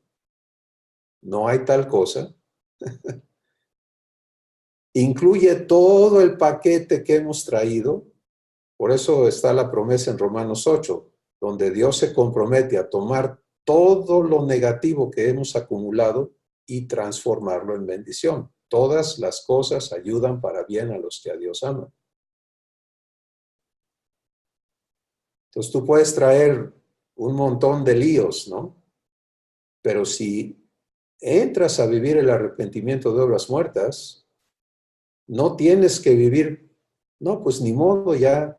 No hay tal cosa. incluye todo el paquete que hemos traído. Por eso está la promesa en Romanos 8, donde Dios se compromete a tomar todo lo negativo que hemos acumulado y transformarlo en bendición. Todas las cosas ayudan para bien a los que a Dios aman. Entonces tú puedes traer un montón de líos, ¿no? Pero si entras a vivir el arrepentimiento de obras muertas, no tienes que vivir, no, pues ni modo, ya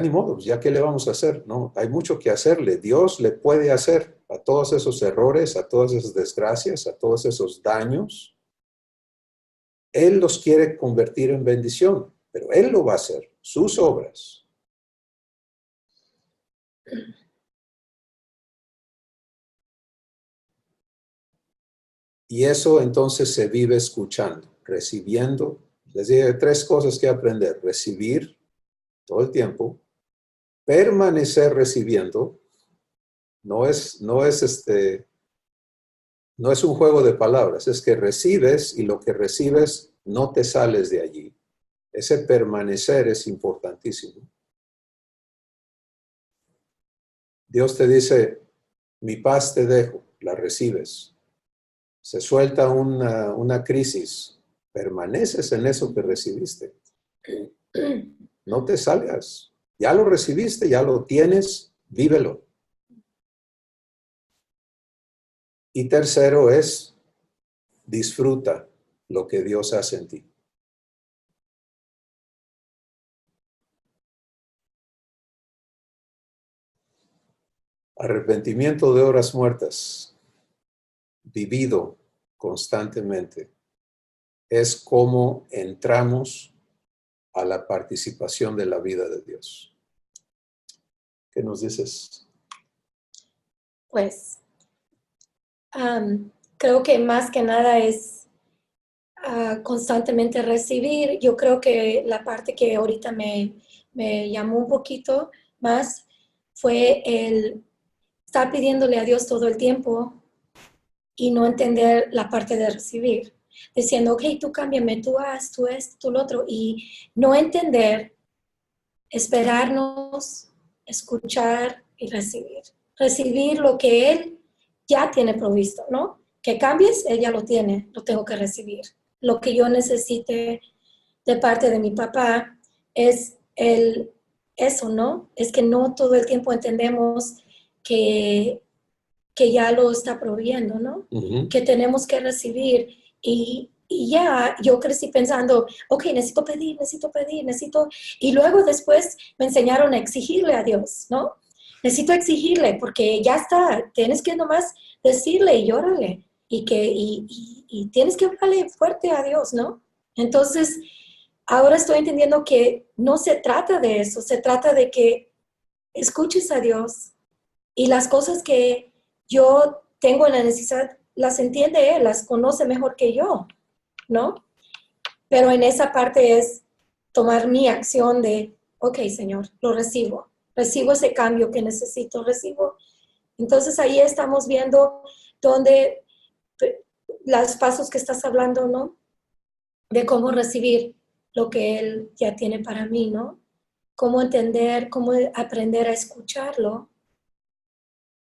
ni modo, ya qué le vamos a hacer, no, hay mucho que hacerle. Dios le puede hacer a todos esos errores, a todas esas desgracias, a todos esos daños. Él los quiere convertir en bendición, pero Él lo va a hacer, sus obras. Y eso entonces se vive escuchando, recibiendo. Les dije 3 cosas que aprender: recibir todo el tiempo, permanecer recibiendo. No es un juego de palabras, es que recibes y lo que recibes no te sales de allí. Ese permanecer es importantísimo. Dios te dice, mi paz te dejo, la recibes. Se suelta una crisis, permaneces en eso que recibiste. No te salgas. Ya lo recibiste, ya lo tienes, vívelo. Y tercero es, disfruta lo que Dios hace en ti. Arrepentimiento de obras muertas, vivido constantemente, es como entramos a la participación de la vida de Dios. ¿Qué nos dices? Pues creo que más que nada es constantemente recibir. Yo creo que la parte que ahorita me llamó un poquito más fue el estar pidiéndole a Dios todo el tiempo y no entender la parte de recibir. Diciendo, ok, tú cámbiame, tú haz, tú esto, tú lo otro. Y no entender, esperarnos, escuchar y recibir. Recibir lo que Él ya tiene provisto, ¿no? Que cambies, Él ya lo tiene, lo tengo que recibir. Lo que yo necesite de parte de mi papá es eso, ¿no? Es que no todo el tiempo entendemos que ya lo está proveyendo, ¿no? Uh-huh. Que tenemos que recibir. Y ya yo crecí pensando, ok, necesito pedir. Y luego después me enseñaron a exigirle a Dios, ¿no? Necesito exigirle porque ya está, tienes que nomás decirle y llórale. Y tienes que hablarle fuerte a Dios, ¿no? Entonces, ahora estoy entendiendo que no se trata de eso, se trata de que escuches a Dios y las cosas que yo tengo en la necesidad, las entiende Él, las conoce mejor que yo, ¿no? Pero en esa parte es tomar mi acción de, ok, Señor, lo recibo ese cambio que necesito, recibo. Entonces ahí estamos viendo donde los pasos que estás hablando, ¿no? De cómo recibir lo que Él ya tiene para mí, ¿no? Cómo entender, cómo aprender a escucharlo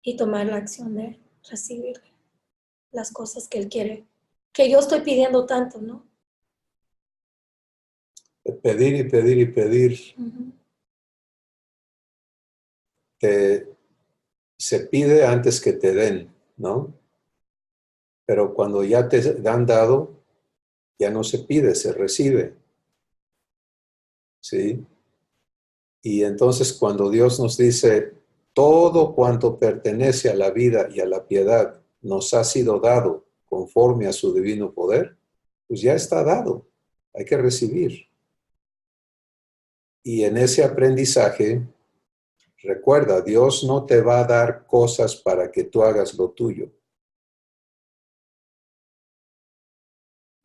y tomar la acción de recibir las cosas que Él quiere, que yo estoy pidiendo tanto, ¿no? Pedir y pedir y pedir. Uh-huh. Se pide antes que te den, ¿no? Pero cuando ya te han dado, ya no se pide, se recibe. ¿Sí? Y entonces cuando Dios nos dice, todo cuanto pertenece a la vida y a la piedad nos ha sido dado conforme a su divino poder, pues ya está dado, hay que recibir. Y en ese aprendizaje, recuerda, Dios no te va a dar cosas para que tú hagas lo tuyo.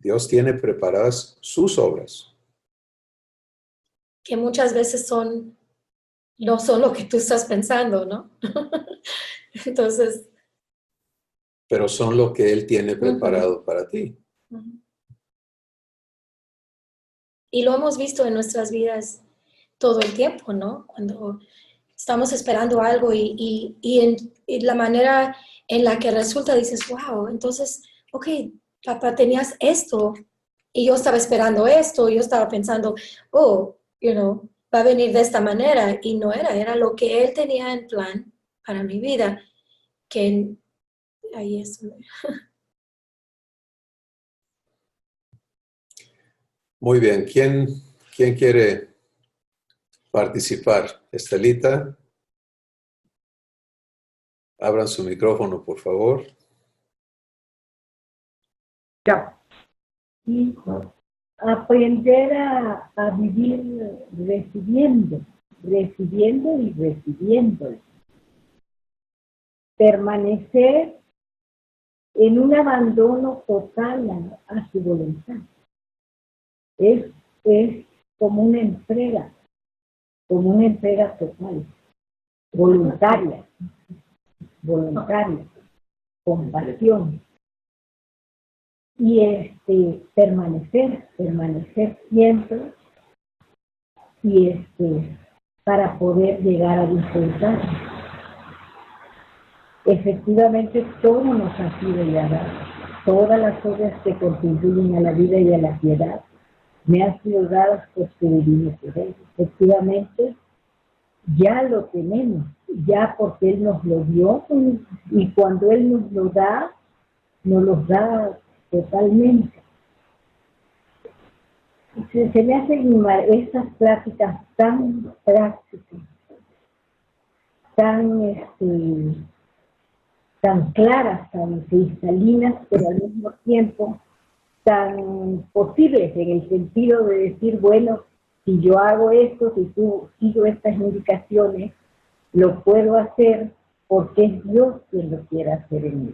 Dios tiene preparadas sus obras. Que muchas veces no son lo que tú estás pensando, ¿no? Entonces. Pero son lo que Él tiene preparado para ti. Ujú. Y lo hemos visto en nuestras vidas todo el tiempo, ¿no? Cuando estamos esperando algo y la manera en la que resulta, dices, wow, entonces, ok, papá, tenías esto y yo estaba esperando esto, yo estaba pensando, oh, va a venir de esta manera y no era lo que él tenía en plan para mi vida, que ahí es. Muy bien, ¿quién quiere participar? Estelita, abran su micrófono, por favor. Ya. Y aprender a vivir recibiendo y recibiendo. Permanecer en un abandono total a su voluntad. Es como una entrega total, voluntaria, compasión. Y permanecer siempre y para poder llegar a disfrutar. Efectivamente, todo nos ha sido ya dado. Todas las obras que contribuyen a la vida y a la piedad me han sido dadas por su divino poder. Efectivamente, ya lo tenemos, ya porque Él nos lo dio, y cuando Él nos lo da, nos lo da totalmente. Se me hacen estas pláticas tan prácticas, tan claras, tan cristalinas, pero al mismo tiempo tan posibles en el sentido de decir, bueno, si yo hago esto, si tú sigo estas indicaciones, lo puedo hacer porque es Dios quien lo quiere hacer en mí.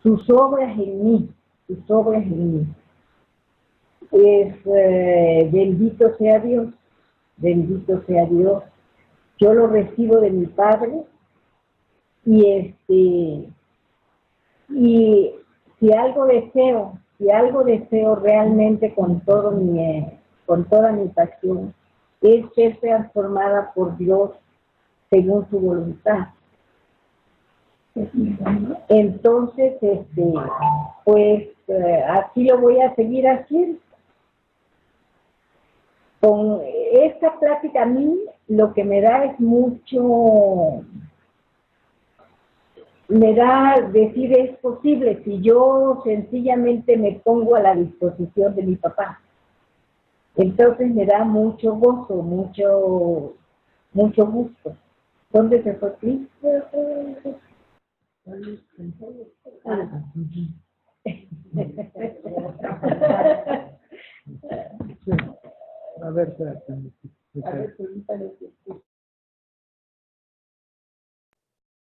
Sus obras en mí. Bendito sea Dios. Yo lo recibo de mi Padre y si algo deseo realmente con toda mi pasión, es ser transformada por Dios según su voluntad. Entonces, así lo voy a seguir haciendo. Con esta plática a mí lo que me da es mucho, me da decir es posible si yo sencillamente me pongo a la disposición de mi papá. Entonces me da mucho gozo, mucho gusto. ¿Dónde se fue Cristo? A ver,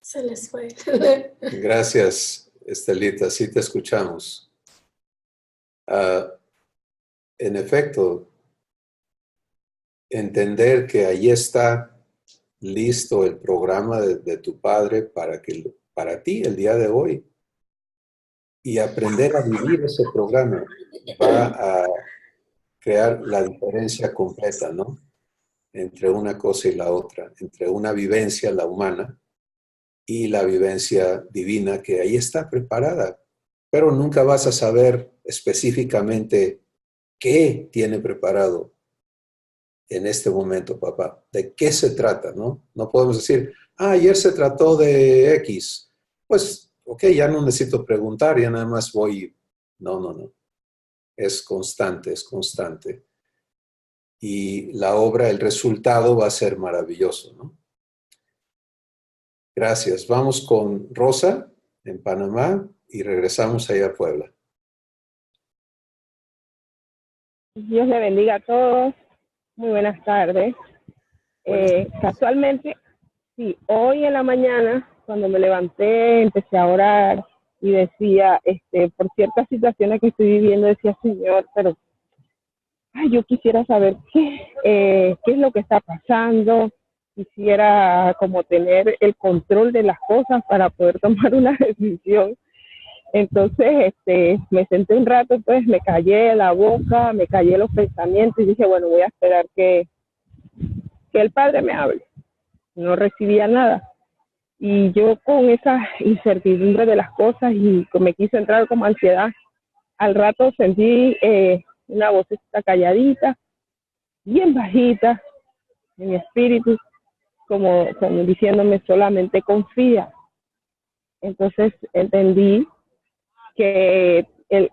Se les fue. Gracias, Estelita, sí te escuchamos. En efecto, entender que ahí está listo el programa de tu padre para ti el día de hoy y aprender a vivir ese programa va a crear la diferencia completa, ¿no? Entre una cosa y la otra, entre una vivencia, la humana, y la vivencia divina que ahí está preparada. Pero nunca vas a saber específicamente qué tiene preparado en este momento, papá. ¿De qué se trata, no? No podemos decir, ayer se trató de X. Pues, ok, ya no necesito preguntar, ya nada más voy. No. Es constante. Y la obra, el resultado va a ser maravilloso, ¿no? Gracias. Vamos con Rosa en Panamá y regresamos allá a Puebla. Dios le bendiga a todos. Muy buenas tardes. Casualmente, sí, hoy en la mañana, cuando me levanté, empecé a orar y decía, por ciertas situaciones que estoy viviendo, decía, Señor, pero yo quisiera saber qué es lo que está pasando. Quisiera como tener el control de las cosas para poder tomar una decisión. Entonces, me senté un rato, pues me callé la boca, me callé los pensamientos y dije, bueno, voy a esperar que el Padre me hable. No recibía nada. Y yo con esa incertidumbre de las cosas y me quise entrar como ansiedad, al rato sentí una vocecita calladita, bien bajita, en mi espíritu, como diciéndome solamente confía. Entonces entendí que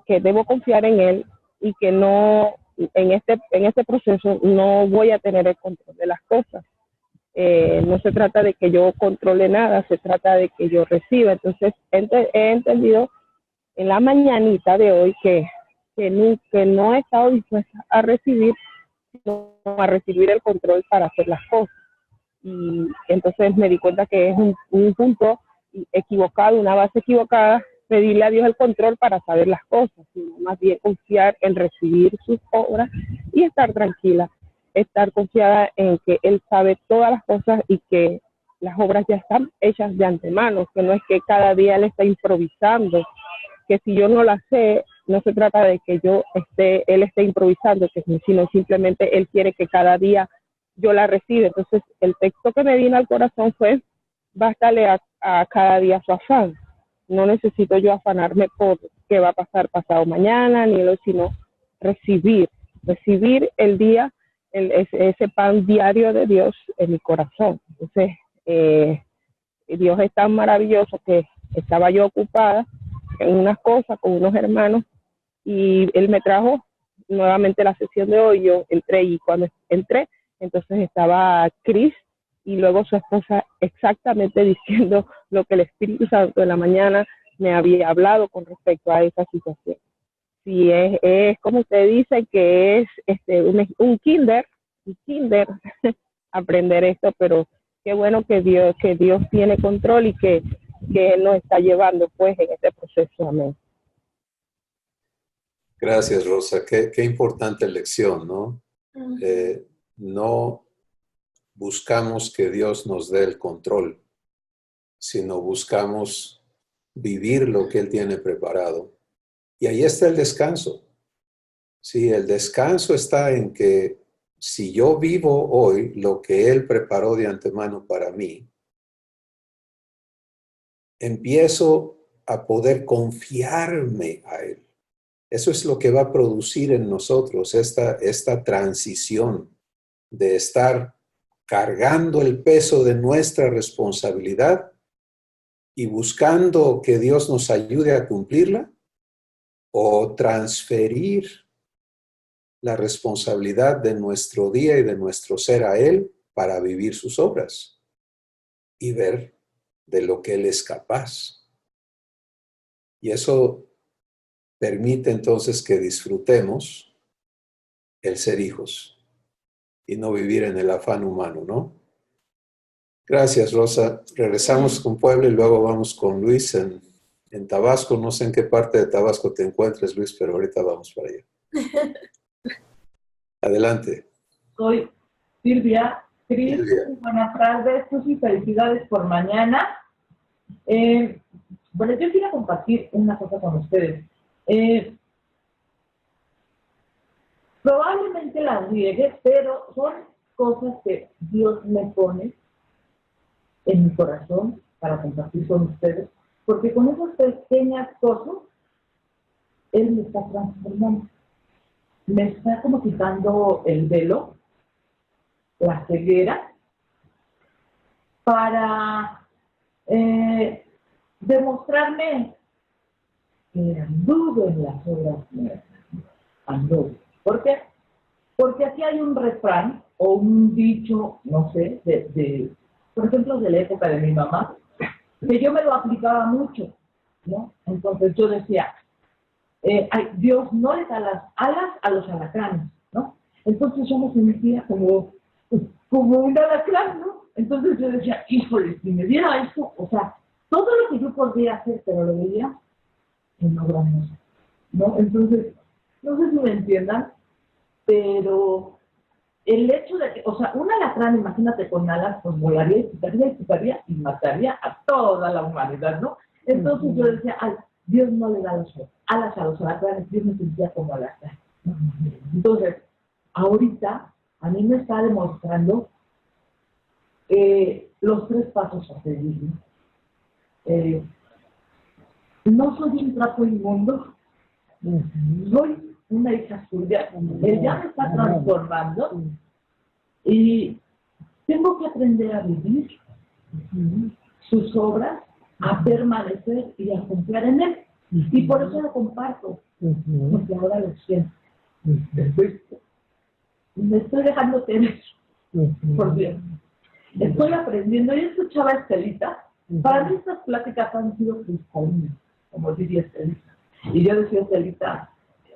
debo confiar en Él y que no, en este proceso no voy a tener el control de las cosas. No se trata de que yo controle nada, se trata de que yo reciba. Entonces he entendido en la mañanita de hoy que no he estado dispuesta a recibir, sino a recibir el control para hacer las cosas. Y entonces me di cuenta que es un punto equivocado, una base equivocada, pedirle a Dios el control para saber las cosas, sino más bien confiar en recibir sus obras y estar tranquila, estar confiada en que Él sabe todas las cosas y que las obras ya están hechas de antemano, que no es que cada día Él está improvisando, que si yo no las sé, no se trata de que Él esté improvisando, sino simplemente Él quiere que cada día yo la reciba. Entonces, el texto que me vino al corazón fue, bástale a cada día su afán. No necesito yo afanarme por qué va a pasar pasado mañana, sino recibir el día, ese pan diario de Dios en mi corazón. Entonces, Dios es tan maravilloso que estaba yo ocupada en unas cosas con unos hermanos y Él me trajo nuevamente la sesión de hoy. Yo entré y cuando entré, entonces estaba Cris y luego su esposa exactamente diciendo lo que el Espíritu Santo en la mañana me había hablado con respecto a esa situación. Sí, es como usted dice, que es un kinder aprender esto, pero qué bueno que Dios tiene control y que Él nos está llevando pues en este proceso. Amén. Gracias, Rosa. Qué importante lección, ¿no? No buscamos que Dios nos dé el control, sino buscamos vivir lo que Él tiene preparado. Y ahí está el descanso. Sí, el descanso está en que si yo vivo hoy lo que Él preparó de antemano para mí, empiezo a poder confiarme a Él. Eso es lo que va a producir en nosotros esta transición de estar cargando el peso de nuestra responsabilidad y buscando que Dios nos ayude a cumplirla, o transferir la responsabilidad de nuestro día y de nuestro ser a Él para vivir sus obras y ver de lo que Él es capaz. Y eso permite entonces que disfrutemos el ser hijos y no vivir en el afán humano, ¿no? Gracias, Rosa. Regresamos con Puebla y luego vamos con Luis en Tabasco. No sé en qué parte de Tabasco te encuentres, Luis, pero ahorita vamos para allá. Adelante. Soy Silvia. Cris, buenas tardes, y felicidades por mañana. Bueno, yo quiero compartir una cosa con ustedes. Probablemente las riegue, pero son cosas que Dios me pone en mi corazón para compartir con ustedes, porque con esas pequeñas cosas Él me está transformando. Me está como quitando el velo, la ceguera, para demostrarme que anduve en las obras mías. Anduve. ¿Por qué? Porque aquí hay un refrán o un dicho, no sé, por ejemplo, de la época de mi mamá, que yo me lo aplicaba mucho, ¿no? Entonces yo decía, Dios no le da las alas a los alacranes, ¿no? Entonces yo me sentía como un alacrán, ¿no? Entonces yo decía, híjole, si me diera esto, o sea, todo lo que yo podría hacer, pero lo veía en obra hermosa, ¿no? Entonces, no sé si me entiendan, pero el hecho de que, o sea, un alacrán, imagínate con alas, pues volaría y picaría y mataría a toda la humanidad, ¿no? Entonces yo decía, ay, Dios no le da alas a los alacranes, yo me sentía como alacrán. Entonces, ahorita a mí me está demostrando los 3 pasos a seguir, ¿no? No soy un trapo inmundo, soy una hija suya, él ya me está transformando y tengo que aprender a vivir sus obras, a permanecer y a confiar en él. Y por eso lo comparto, porque ahora lo siento. Me estoy dejando tener, por Dios. Estoy aprendiendo. Yo escuchaba a Estelita. Para mí estas pláticas han sido cristalinas, como diría Estelita. Y yo decía, Estelita,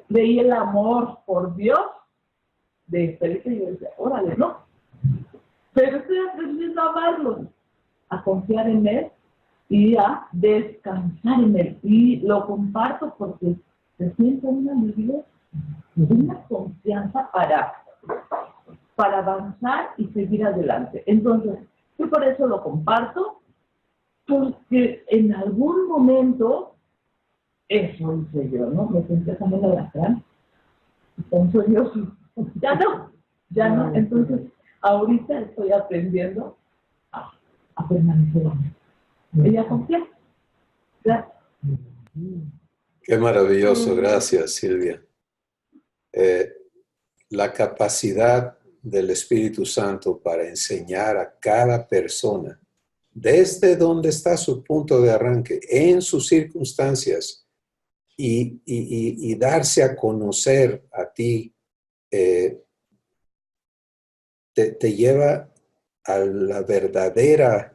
veí el amor por Dios de Estelita y yo decía, órale, ¿no? Pero estoy aprendiendo a amarlo, a confiar en él y a descansar en él. Y lo comparto porque se siente una alegría, una confianza para avanzar y seguir adelante. Entonces, yo por eso lo comparto, porque en algún momento eso hice yo, ¿no? Me senté como un alacrán, tan soñoso. Ya no. Entonces, ahorita estoy aprendiendo a permanecer en él. Y a confiar. Gracias. Qué maravilloso, gracias Silvia. La capacidad del Espíritu Santo para enseñar a cada persona, desde donde está su punto de arranque, en sus circunstancias, y darse a conocer a ti, te lleva a la verdadera,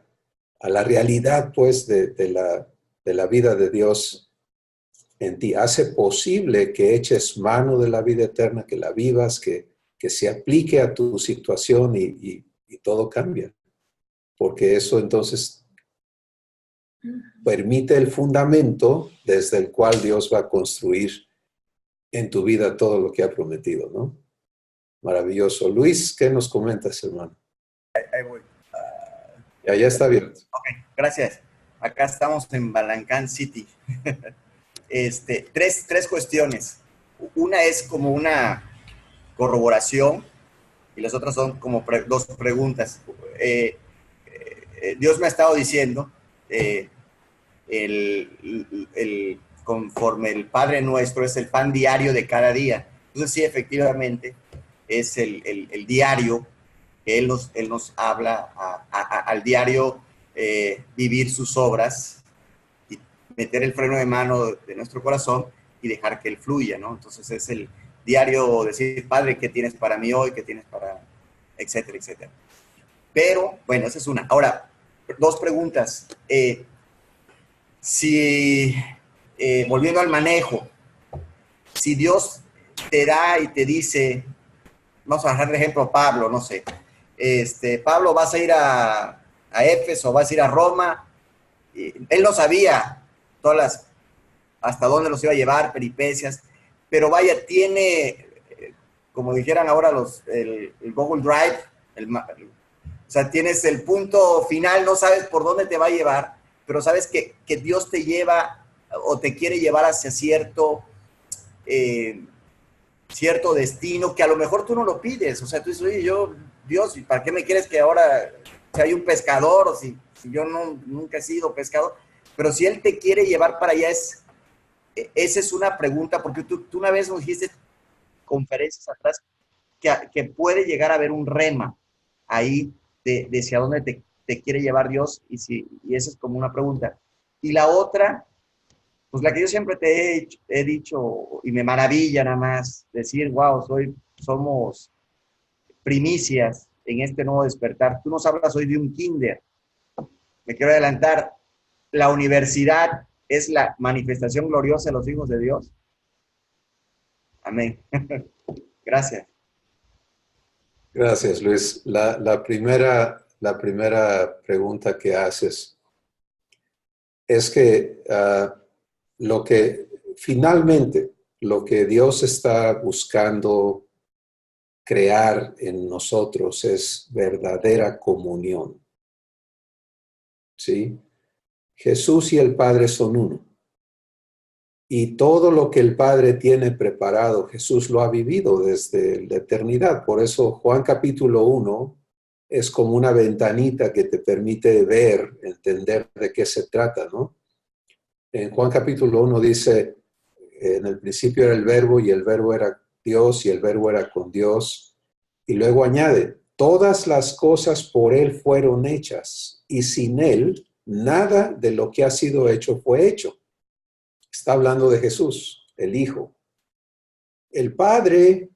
a la realidad, pues, de la vida de Dios en ti. Hace posible que eches mano de la vida eterna, que la vivas, que se aplique a tu situación y todo cambia. Porque eso entonces permite el fundamento desde el cual Dios va a construir en tu vida todo lo que ha prometido, ¿no? Maravilloso. Luis, ¿qué nos comentas, hermano? Ahí voy. Ya está abierto. Ok, gracias. Acá estamos en Balancán City. Tres cuestiones. Una es como una corroboración y las otras son como dos preguntas. Dios me ha estado diciendo, conforme el Padre Nuestro es el pan diario de cada día. Entonces sí, efectivamente, es el diario que Él nos habla al diario, vivir sus obras y meter el freno de mano de nuestro corazón y dejar que Él fluya, ¿no? Entonces es el diario decir, Padre, ¿qué tienes para mí hoy? ¿Qué tienes para...? Etcétera, etcétera. Pero, bueno, esa es una. Ahora, dos preguntas. Volviendo al manejo, si Dios te da y te dice, vamos a dejar de ejemplo a Pablo, no sé, Pablo, vas a ir a Éfeso, vas a ir a Roma. Él no sabía hasta dónde los iba a llevar, peripecias, pero vaya, tiene, como dijeran ahora el Google Drive, o sea, tienes el punto final, no sabes por dónde te va a llevar, pero sabes que Dios te lleva o te quiere llevar hacia cierto destino que a lo mejor tú no lo pides. O sea, tú dices, oye, Dios, ¿para qué me quieres que ahora sea un pescador? O si yo nunca he sido pescador. Pero si Él te quiere llevar para allá, esa es una pregunta, porque tú una vez nos dijiste, conferencias atrás, que puede llegar a haber un rema ahí de hacia dónde te quiere llevar Dios, y esa es como una pregunta. Y la otra, pues la que yo siempre te he dicho, y me maravilla nada más, decir, wow, somos primicias en este nuevo despertar. Tú nos hablas hoy de un kinder. Me quiero adelantar, la universidad es la manifestación gloriosa de los hijos de Dios. Amén. Gracias. Gracias, Luis. La primera pregunta que haces es que finalmente lo que Dios está buscando crear en nosotros es verdadera comunión. ¿Sí? Jesús y el Padre son uno. Y todo lo que el Padre tiene preparado, Jesús lo ha vivido desde la eternidad. Por eso Juan capítulo 1 es como una ventanita que te permite ver, entender de qué se trata, ¿no? En Juan capítulo 1 dice, en el principio era el verbo y el verbo era Dios y el verbo era con Dios. Y luego añade, todas las cosas por Él fueron hechas y sin Él nada de lo que ha sido hecho fue hecho. Está hablando de Jesús, el Hijo. El Padre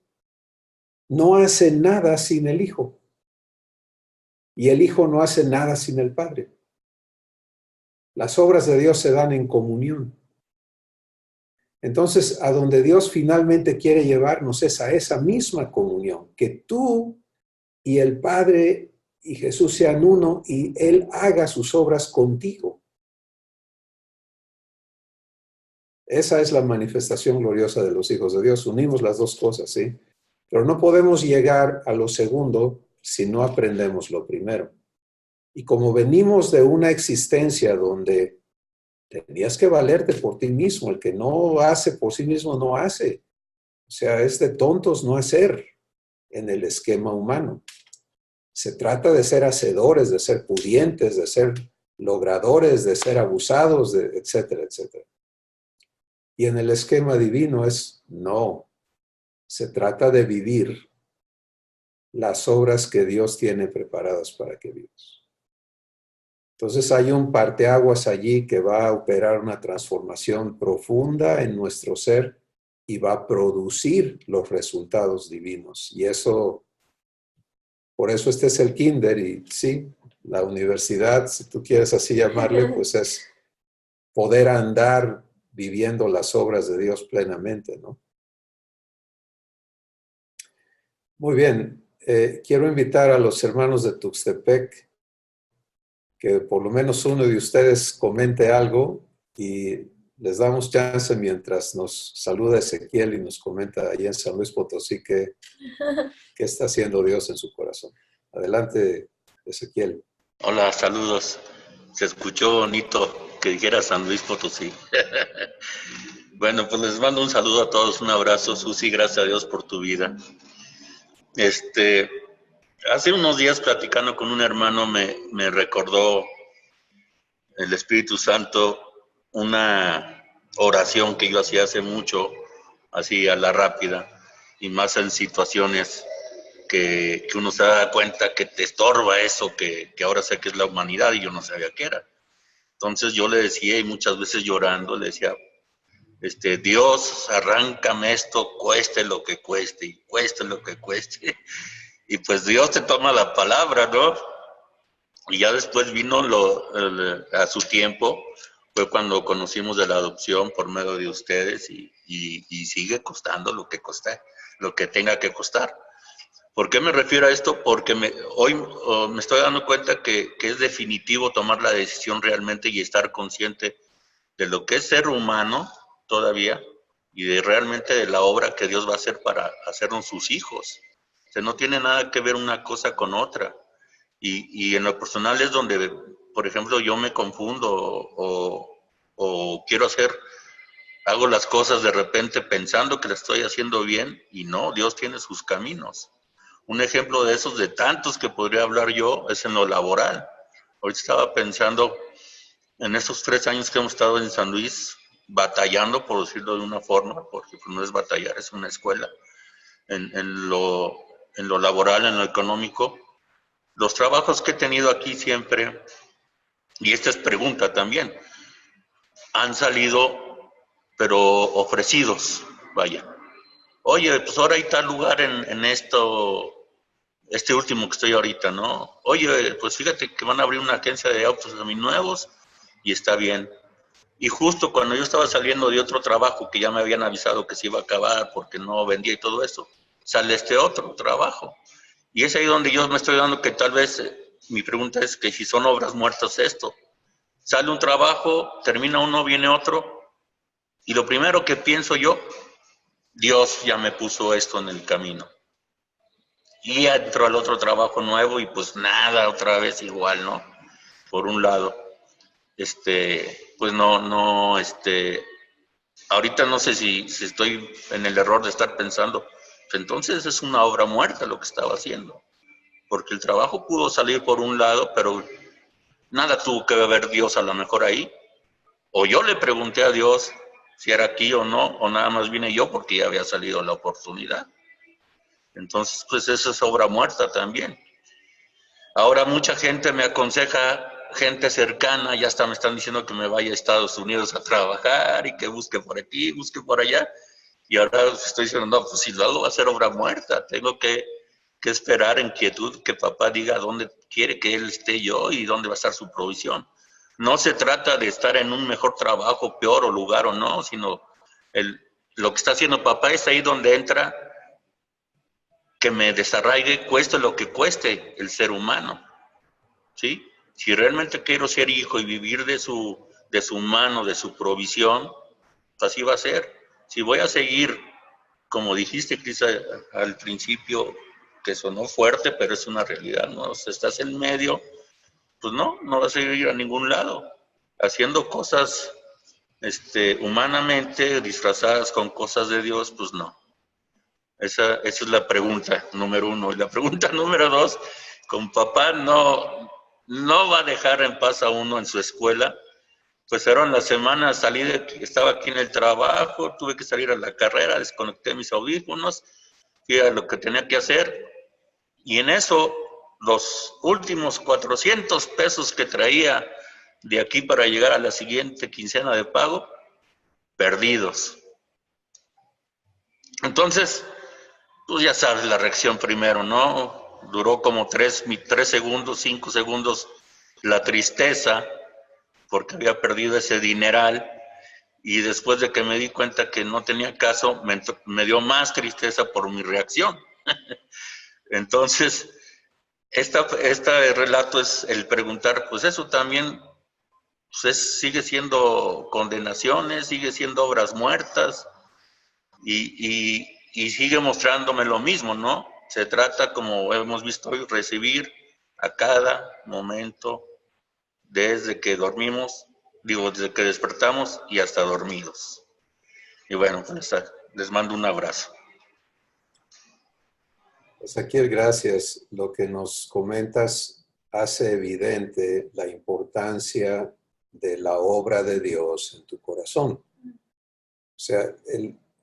no hace nada sin el Hijo y el Hijo no hace nada sin el Padre. Las obras de Dios se dan en comunión. Entonces, a donde Dios finalmente quiere llevarnos es a esa misma comunión, que tú y el Padre y Jesús sean uno y Él haga sus obras contigo. Esa es la manifestación gloriosa de los hijos de Dios. Unimos las dos cosas, ¿sí? Pero no podemos llegar a lo segundo si no aprendemos lo primero. Y como venimos de una existencia donde tenías que valerte por ti mismo, el que no hace por sí mismo no hace. O sea, es de tontos no hacer en el esquema humano. Se trata de ser hacedores, de ser pudientes, de ser logradores, de ser abusados, etcétera, etcétera. Y en el esquema divino es no. Se trata de vivir las obras que Dios tiene preparadas para que vivas. Entonces hay un parteaguas allí que va a operar una transformación profunda en nuestro ser y va a producir los resultados divinos. Y eso, por eso este es el kinder y sí, la universidad, si tú quieres así llamarle, pues es poder andar viviendo las obras de Dios plenamente, ¿no? Muy bien, quiero invitar a los hermanos de Tuxtepec que por lo menos uno de ustedes comente algo y les damos chance mientras nos saluda Ezequiel y nos comenta allá en San Luis Potosí qué está haciendo Dios en su corazón. Adelante, Ezequiel. Hola, saludos. Se escuchó bonito que dijera San Luis Potosí. Bueno, pues les mando un saludo a todos, un abrazo, Susi, gracias a Dios por tu vida. Hace unos días platicando con un hermano me recordó el Espíritu Santo una oración que yo hacía hace mucho, así a la rápida, y más en situaciones que uno se da cuenta que te estorba eso que ahora sé que es la humanidad y yo no sabía qué era. Entonces yo le decía, y muchas veces llorando, le decía, Dios, arráncame esto, cueste lo que cueste, y cueste lo que cueste. Y pues Dios te toma la palabra, ¿no? Y ya después vino a su tiempo, fue cuando conocimos de la adopción por medio de ustedes y sigue costando lo que tenga que costar. ¿Por qué me refiero a esto? Porque hoy me estoy dando cuenta que es definitivo tomar la decisión realmente y estar consciente de lo que es ser humano todavía y de realmente de la obra que Dios va a hacer para hacernos sus hijos. O sea, no tiene nada que ver una cosa con otra. Y en lo personal es donde, por ejemplo, yo me confundo o quiero hago las cosas de repente pensando que las estoy haciendo bien y no, Dios tiene sus caminos. Un ejemplo de esos, de tantos que podría hablar yo, es en lo laboral. Ahorita estaba pensando en esos 3 años que hemos estado en San Luis, batallando, por decirlo de una forma, porque no es batallar, es una escuela, en lo laboral, en lo económico. Los trabajos que he tenido aquí siempre, y esta es pregunta también, han salido, pero ofrecidos, vaya. Oye, pues ahora hay tal lugar en este último que estoy ahorita, ¿no? Oye, pues fíjate que van a abrir una agencia de autos seminuevos y está bien. Y justo cuando yo estaba saliendo de otro trabajo que ya me habían avisado que se iba a acabar porque no vendía y todo eso, sale este otro trabajo. Y es ahí donde yo me estoy dando que tal vez, mi pregunta es que si son obras muertas esto. Sale un trabajo, termina uno, viene otro, y lo primero que pienso yo, Dios ya me puso esto en el camino. Y entro al otro trabajo nuevo y pues nada, otra vez igual, ¿no? Por un lado, pues no, ahorita no sé si estoy en el error de estar pensando, pues entonces es una obra muerta lo que estaba haciendo, porque el trabajo pudo salir por un lado, pero nada tuvo que ver Dios a lo mejor ahí. O yo le pregunté a Dios si era aquí o no, o nada más vine yo porque ya había salido la oportunidad. Entonces, pues eso es obra muerta también. Ahora mucha gente me aconseja, gente cercana, ya hasta me están diciendo que me vaya a Estados Unidos a trabajar y que busque por aquí, busque por allá. Y ahora estoy diciendo, no, pues si lo hago va a ser obra muerta. Tengo que esperar en quietud que papá diga dónde quiere que él esté yo y dónde va a estar su provisión. No se trata de estar en un mejor trabajo, peor o lugar o no, sino lo que está haciendo papá es ahí donde entra que me desarraigue, cueste lo que cueste el ser humano, ¿sí? Si realmente quiero ser hijo y vivir de su mano, de su provisión, pues así va a ser. Si voy a seguir, como dijiste, Cris, al principio, que sonó fuerte, pero es una realidad, ¿no? Si estás en medio, pues no vas a ir a ningún lado. Haciendo cosas humanamente disfrazadas con cosas de Dios, pues no. Esa es la pregunta número 1. Y la pregunta número 2, con papá no va a dejar en paz a uno en su escuela. Pues era en la semana, estaba aquí en el trabajo, tuve que salir a la carrera, desconecté mis audífonos, fui a lo que tenía que hacer. Y en eso, los últimos 400 pesos que traía de aquí para llegar a la siguiente quincena de pago, perdidos. Entonces, pues ya sabes la reacción primero, ¿no? Duró como 3 segundos, 5 segundos la tristeza, porque había perdido ese dineral, y después de que me di cuenta que no tenía caso, me dio más tristeza por mi reacción. Entonces, este relato es el preguntar, pues eso también pues sigue siendo condenaciones, sigue siendo obras muertas, y sigue mostrándome lo mismo, ¿no? Se trata, como hemos visto hoy, recibir a cada momento desde que dormimos, desde que despertamos y hasta dormidos. Y bueno, pues les mando un abrazo. Ezequiel, gracias. Lo que nos comentas hace evidente la importancia de la obra de Dios en tu corazón. O sea,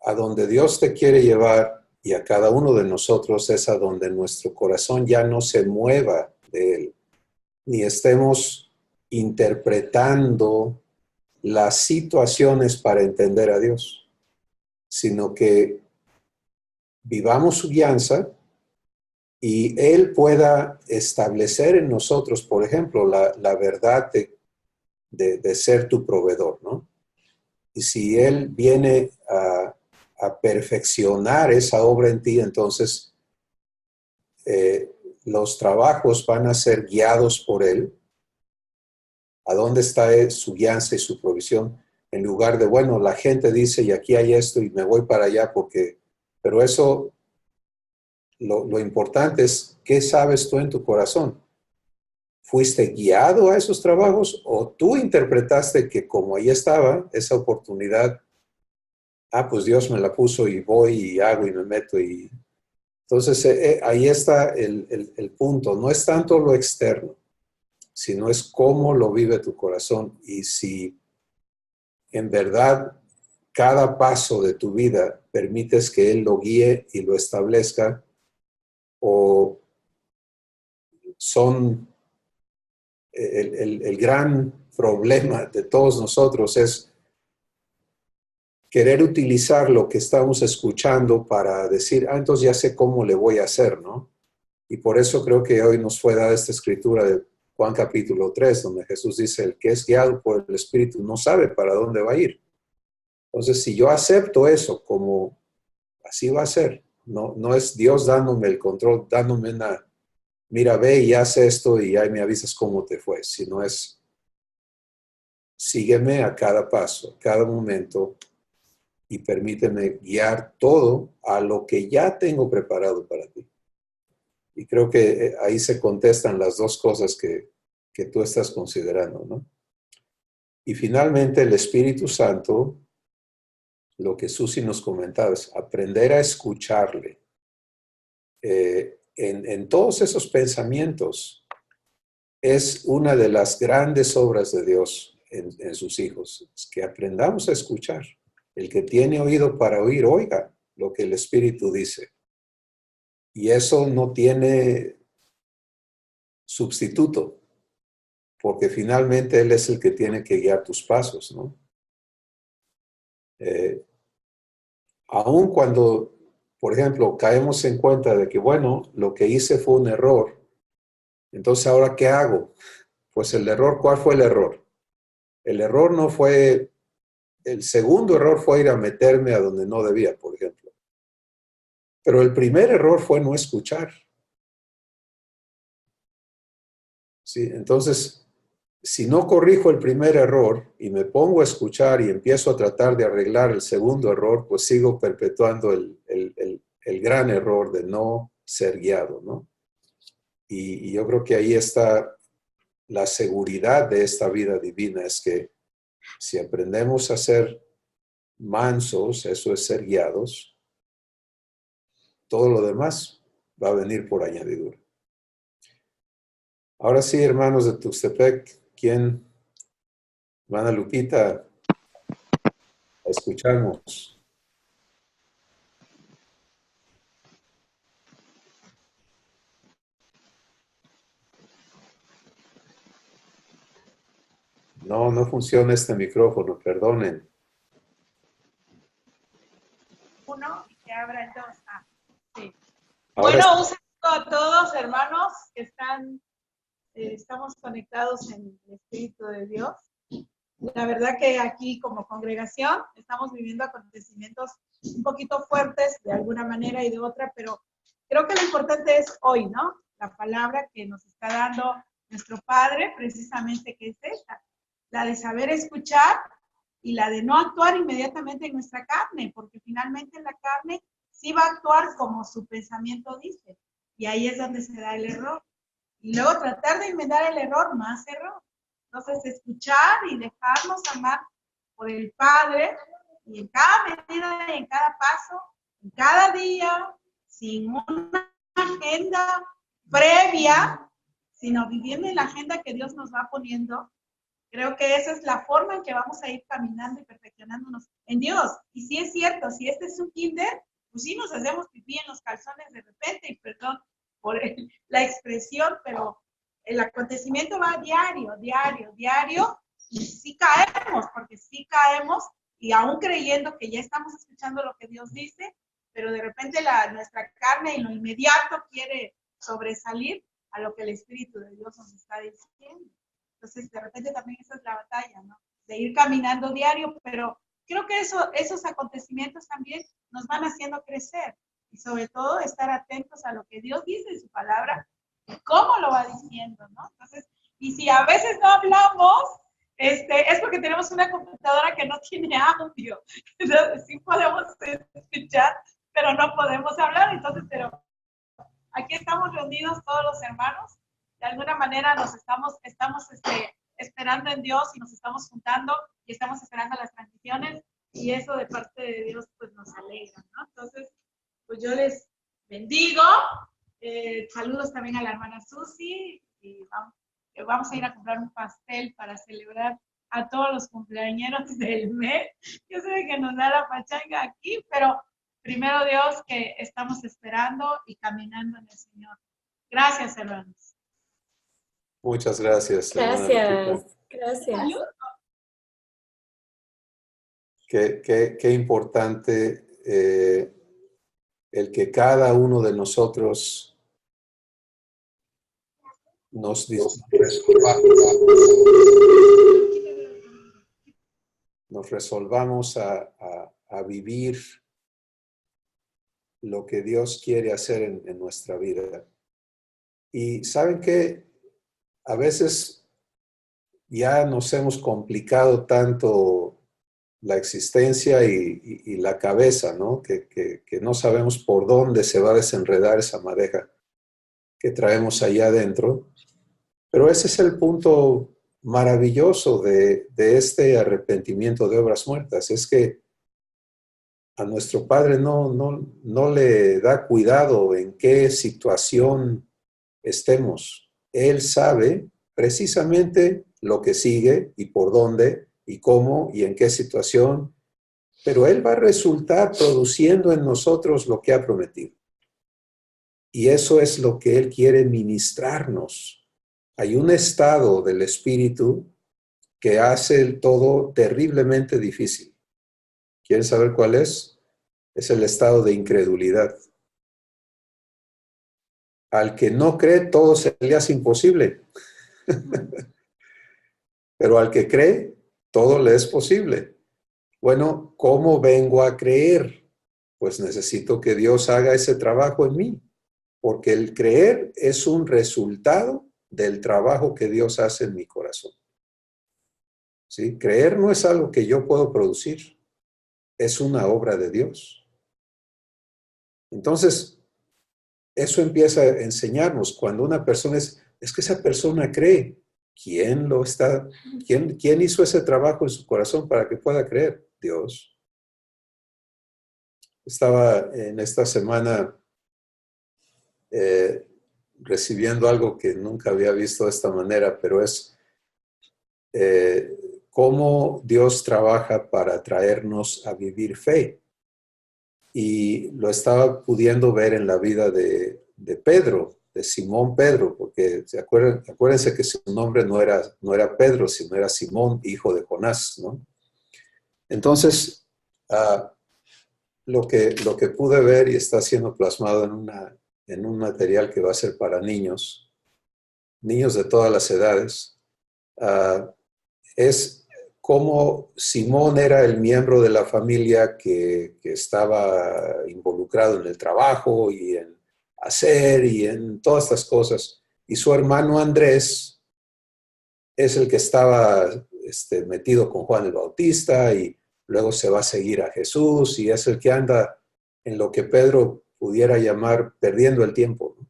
a donde Dios te quiere llevar y a cada uno de nosotros es a donde nuestro corazón ya no se mueva de Él, ni estemos interpretando las situaciones para entender a Dios, sino que vivamos su guianza y Él pueda establecer en nosotros, por ejemplo, la verdad de ser tu proveedor, ¿no? Y si Él viene a perfeccionar esa obra en ti, entonces los trabajos van a ser guiados por Él. ¿A dónde está su guianza y su provisión? En lugar de, bueno, la gente dice, y aquí hay esto, y me voy para allá pero eso, lo importante es, ¿qué sabes tú en tu corazón? ¿Fuiste guiado a esos trabajos o tú interpretaste que como ahí estaba esa oportunidad, pues Dios me la puso y voy y hago y me meto? Y entonces ahí está el punto. No es tanto lo externo, sino es cómo lo vive tu corazón. Y si en verdad cada paso de tu vida permites que Él lo guíe y lo establezca, o son el gran problema de todos nosotros es querer utilizar lo que estamos escuchando para decir, entonces ya sé cómo le voy a hacer, ¿no? Y por eso creo que hoy nos fue dada esta escritura de Juan capítulo 3, donde Jesús dice, el que es guiado por el Espíritu no sabe para dónde va a ir. Entonces, si yo acepto eso como así va a ser, no es Dios dándome el control, dándome una, mira, ve y haz esto y ahí me avisas cómo te fue, sino es, sígueme a cada paso, a cada momento, y permíteme guiar todo a lo que ya tengo preparado para ti. Y creo que ahí se contestan las dos cosas que tú estás considerando, ¿no? Y finalmente el Espíritu Santo lo que Susi nos comentaba, es aprender a escucharle. En todos esos pensamientos es una de las grandes obras de Dios en sus hijos, es que aprendamos a escuchar. El que tiene oído para oír, oiga lo que el Espíritu dice. Y eso no tiene sustituto, porque finalmente Él es el que tiene que guiar tus pasos, ¿no? Aun cuando, por ejemplo, caemos en cuenta de que, bueno, lo que hice fue un error, entonces, ¿ahora qué hago? Pues el error, ¿cuál fue el error? El error no fue, el segundo error fue ir a meterme a donde no debía, por ejemplo. Pero el primer error fue no escuchar. ¿Sí? Entonces, si no corrijo el primer error y me pongo a escuchar y empiezo a tratar de arreglar el segundo error, pues sigo perpetuando el gran error de no ser guiado, ¿no? Y yo creo que ahí está la seguridad de esta vida divina, es que si aprendemos a ser mansos, eso es ser guiados, todo lo demás va a venir por añadidura. Ahora sí, hermanos de Tuxtepec, ¿quién? Hermana Lupita, escuchamos. No funciona este micrófono, perdonen. Uno y que abra el dos. Sí. Ahora Bueno, un saludo a todos, hermanos, que estamos conectados en el Espíritu de Dios. La verdad que aquí como congregación estamos viviendo acontecimientos un poquito fuertes de alguna manera y de otra, pero creo que lo importante es hoy, ¿no? La palabra que nos está dando nuestro Padre, precisamente, que es esta, la de saber escuchar y la de no actuar inmediatamente en nuestra carne, porque finalmente la carne sí va a actuar como su pensamiento dice, y ahí es donde se da el error. Y luego tratar de enmendar el error, más error. Entonces, escuchar y dejarnos amar por el Padre, y en cada medida y en cada paso, en cada día, sin una agenda previa, sino viviendo en la agenda que Dios nos va poniendo. Creo que esa es la forma en que vamos a ir caminando y perfeccionándonos en Dios. Y sí es cierto, si este es un kinder, pues sí nos hacemos pipí en los calzones de repente, y perdón por la expresión, pero el acontecimiento va diario, y sí caemos, porque sí caemos, y aún creyendo que ya estamos escuchando lo que Dios dice, pero de repente nuestra carne en lo inmediato quiere sobresalir a lo que el Espíritu de Dios nos está diciendo. Entonces, de repente también esa es la batalla, ¿no? De ir caminando diario, pero creo que esos acontecimientos también nos van haciendo crecer, y sobre todo estar atentos a lo que Dios dice en su palabra y cómo lo va diciendo, ¿no? Entonces, y si a veces no hablamos, es porque tenemos una computadora que no tiene audio. Entonces, sí podemos escuchar, pero no podemos hablar. Entonces, pero aquí estamos reunidos todos los hermanos. De alguna manera nos estamos esperando en Dios, y nos estamos juntando y estamos esperando las transmisiones, y eso de parte de Dios pues nos alegra, ¿no? Entonces, pues yo les bendigo. Saludos también a la hermana Susi, y vamos a ir a comprar un pastel para celebrar a todos los cumpleañeros del mes. Yo sé que nos da la pachanga aquí, pero primero Dios, que estamos esperando y caminando en el Señor. Gracias, hermanos. muchas gracias. Gracias. Qué importante el que cada uno de nosotros nos resolvamos a vivir lo que Dios quiere hacer en nuestra vida. Y ¿saben qué? A veces ya nos hemos complicado tanto la existencia y la cabeza, ¿no? Que no sabemos por dónde se va a desenredar esa madeja que traemos allá adentro. Pero ese es el punto maravilloso de este arrepentimiento de obras muertas, es que a nuestro Padre no le da cuidado en qué situación estemos. Él sabe precisamente lo que sigue y por dónde y cómo y en qué situación, pero Él va a resultar produciendo en nosotros lo que ha prometido. Y eso es lo que Él quiere ministrarnos. Hay un estado del espíritu que hace el todo terriblemente difícil. ¿Quieren saber cuál es? Es el estado de incredulidad. Al que no cree, todo se le hace imposible. Pero al que cree, todo le es posible. Bueno, ¿cómo vengo a creer? Pues necesito que Dios haga ese trabajo en mí, porque el creer es un resultado del trabajo que Dios hace en mi corazón. ¿Sí? Creer no es algo que yo puedo producir, es una obra de Dios. Entonces, eso empieza a enseñarnos cuando una persona es que esa persona cree. ¿Quién hizo ese trabajo en su corazón para que pueda creer? Dios. Estaba en esta semana recibiendo algo que nunca había visto de esta manera, pero es cómo Dios trabaja para traernos a vivir fe. Y lo estaba pudiendo ver en la vida de Pedro, de Simón Pedro, porque acuérdense que su nombre no era Pedro, sino era Simón, hijo de Jonás, ¿no? Entonces, lo que pude ver y está siendo plasmado en un material que va a ser para niños de todas las edades, es cómo Simón era el miembro de la familia que estaba involucrado en el trabajo y en hacer y en todas estas cosas. Y su hermano Andrés es el que estaba metido con Juan el Bautista y luego se va a seguir a Jesús y es el que anda en lo que Pedro pudiera llamar perdiendo el tiempo, ¿no?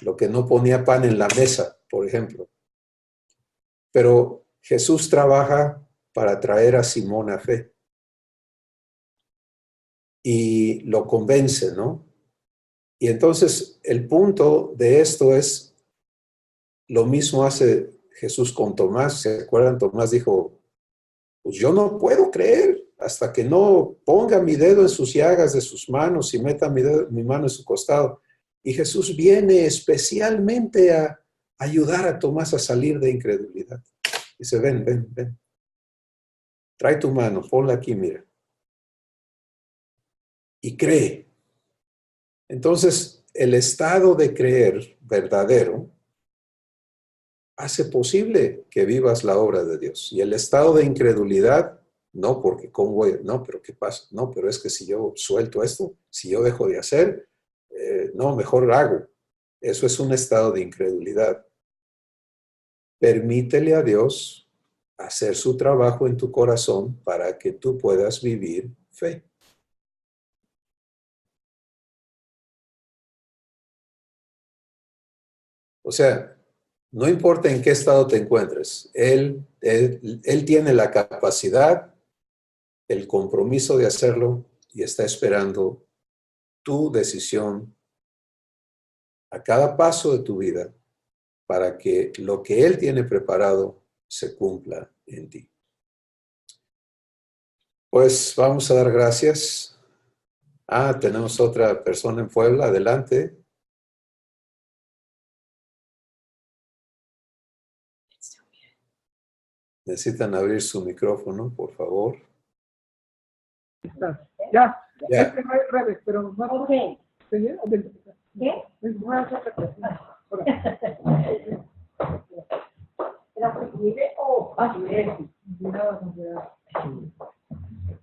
Lo que no ponía pan en la mesa, por ejemplo. Pero Jesús trabaja para traer a Simón a fe. Y lo convence, ¿no? Y entonces el punto de esto es, lo mismo hace Jesús con Tomás. ¿Se acuerdan? Tomás dijo, pues yo no puedo creer hasta que no ponga mi dedo en sus llagas de sus manos y meta mi mano en su costado. Y Jesús viene especialmente a ayudar a Tomás a salir de incredulidad. Dice, ven. Trae tu mano, ponla aquí, mira. Y cree. Entonces, el estado de creer verdadero hace posible que vivas la obra de Dios. Y el estado de incredulidad, no porque, ¿cómo voy? No, pero ¿qué pasa? No, pero es que si yo suelto esto, si yo dejo de hacer, no, mejor hago. Eso es un estado de incredulidad. Permítele a Dios hacer su trabajo en tu corazón para que tú puedas vivir fe. O sea, no importa en qué estado te encuentres, Él tiene la capacidad, el compromiso de hacerlo y está esperando tu decisión a cada paso de tu vida para que lo que Él tiene preparado se cumpla en ti. Pues vamos a dar gracias. Tenemos otra persona en Puebla, adelante. Necesitan abrir su micrófono, por favor. Ya. Ya. Revés, pero más. Ok. ¿Qué? Más otra persona.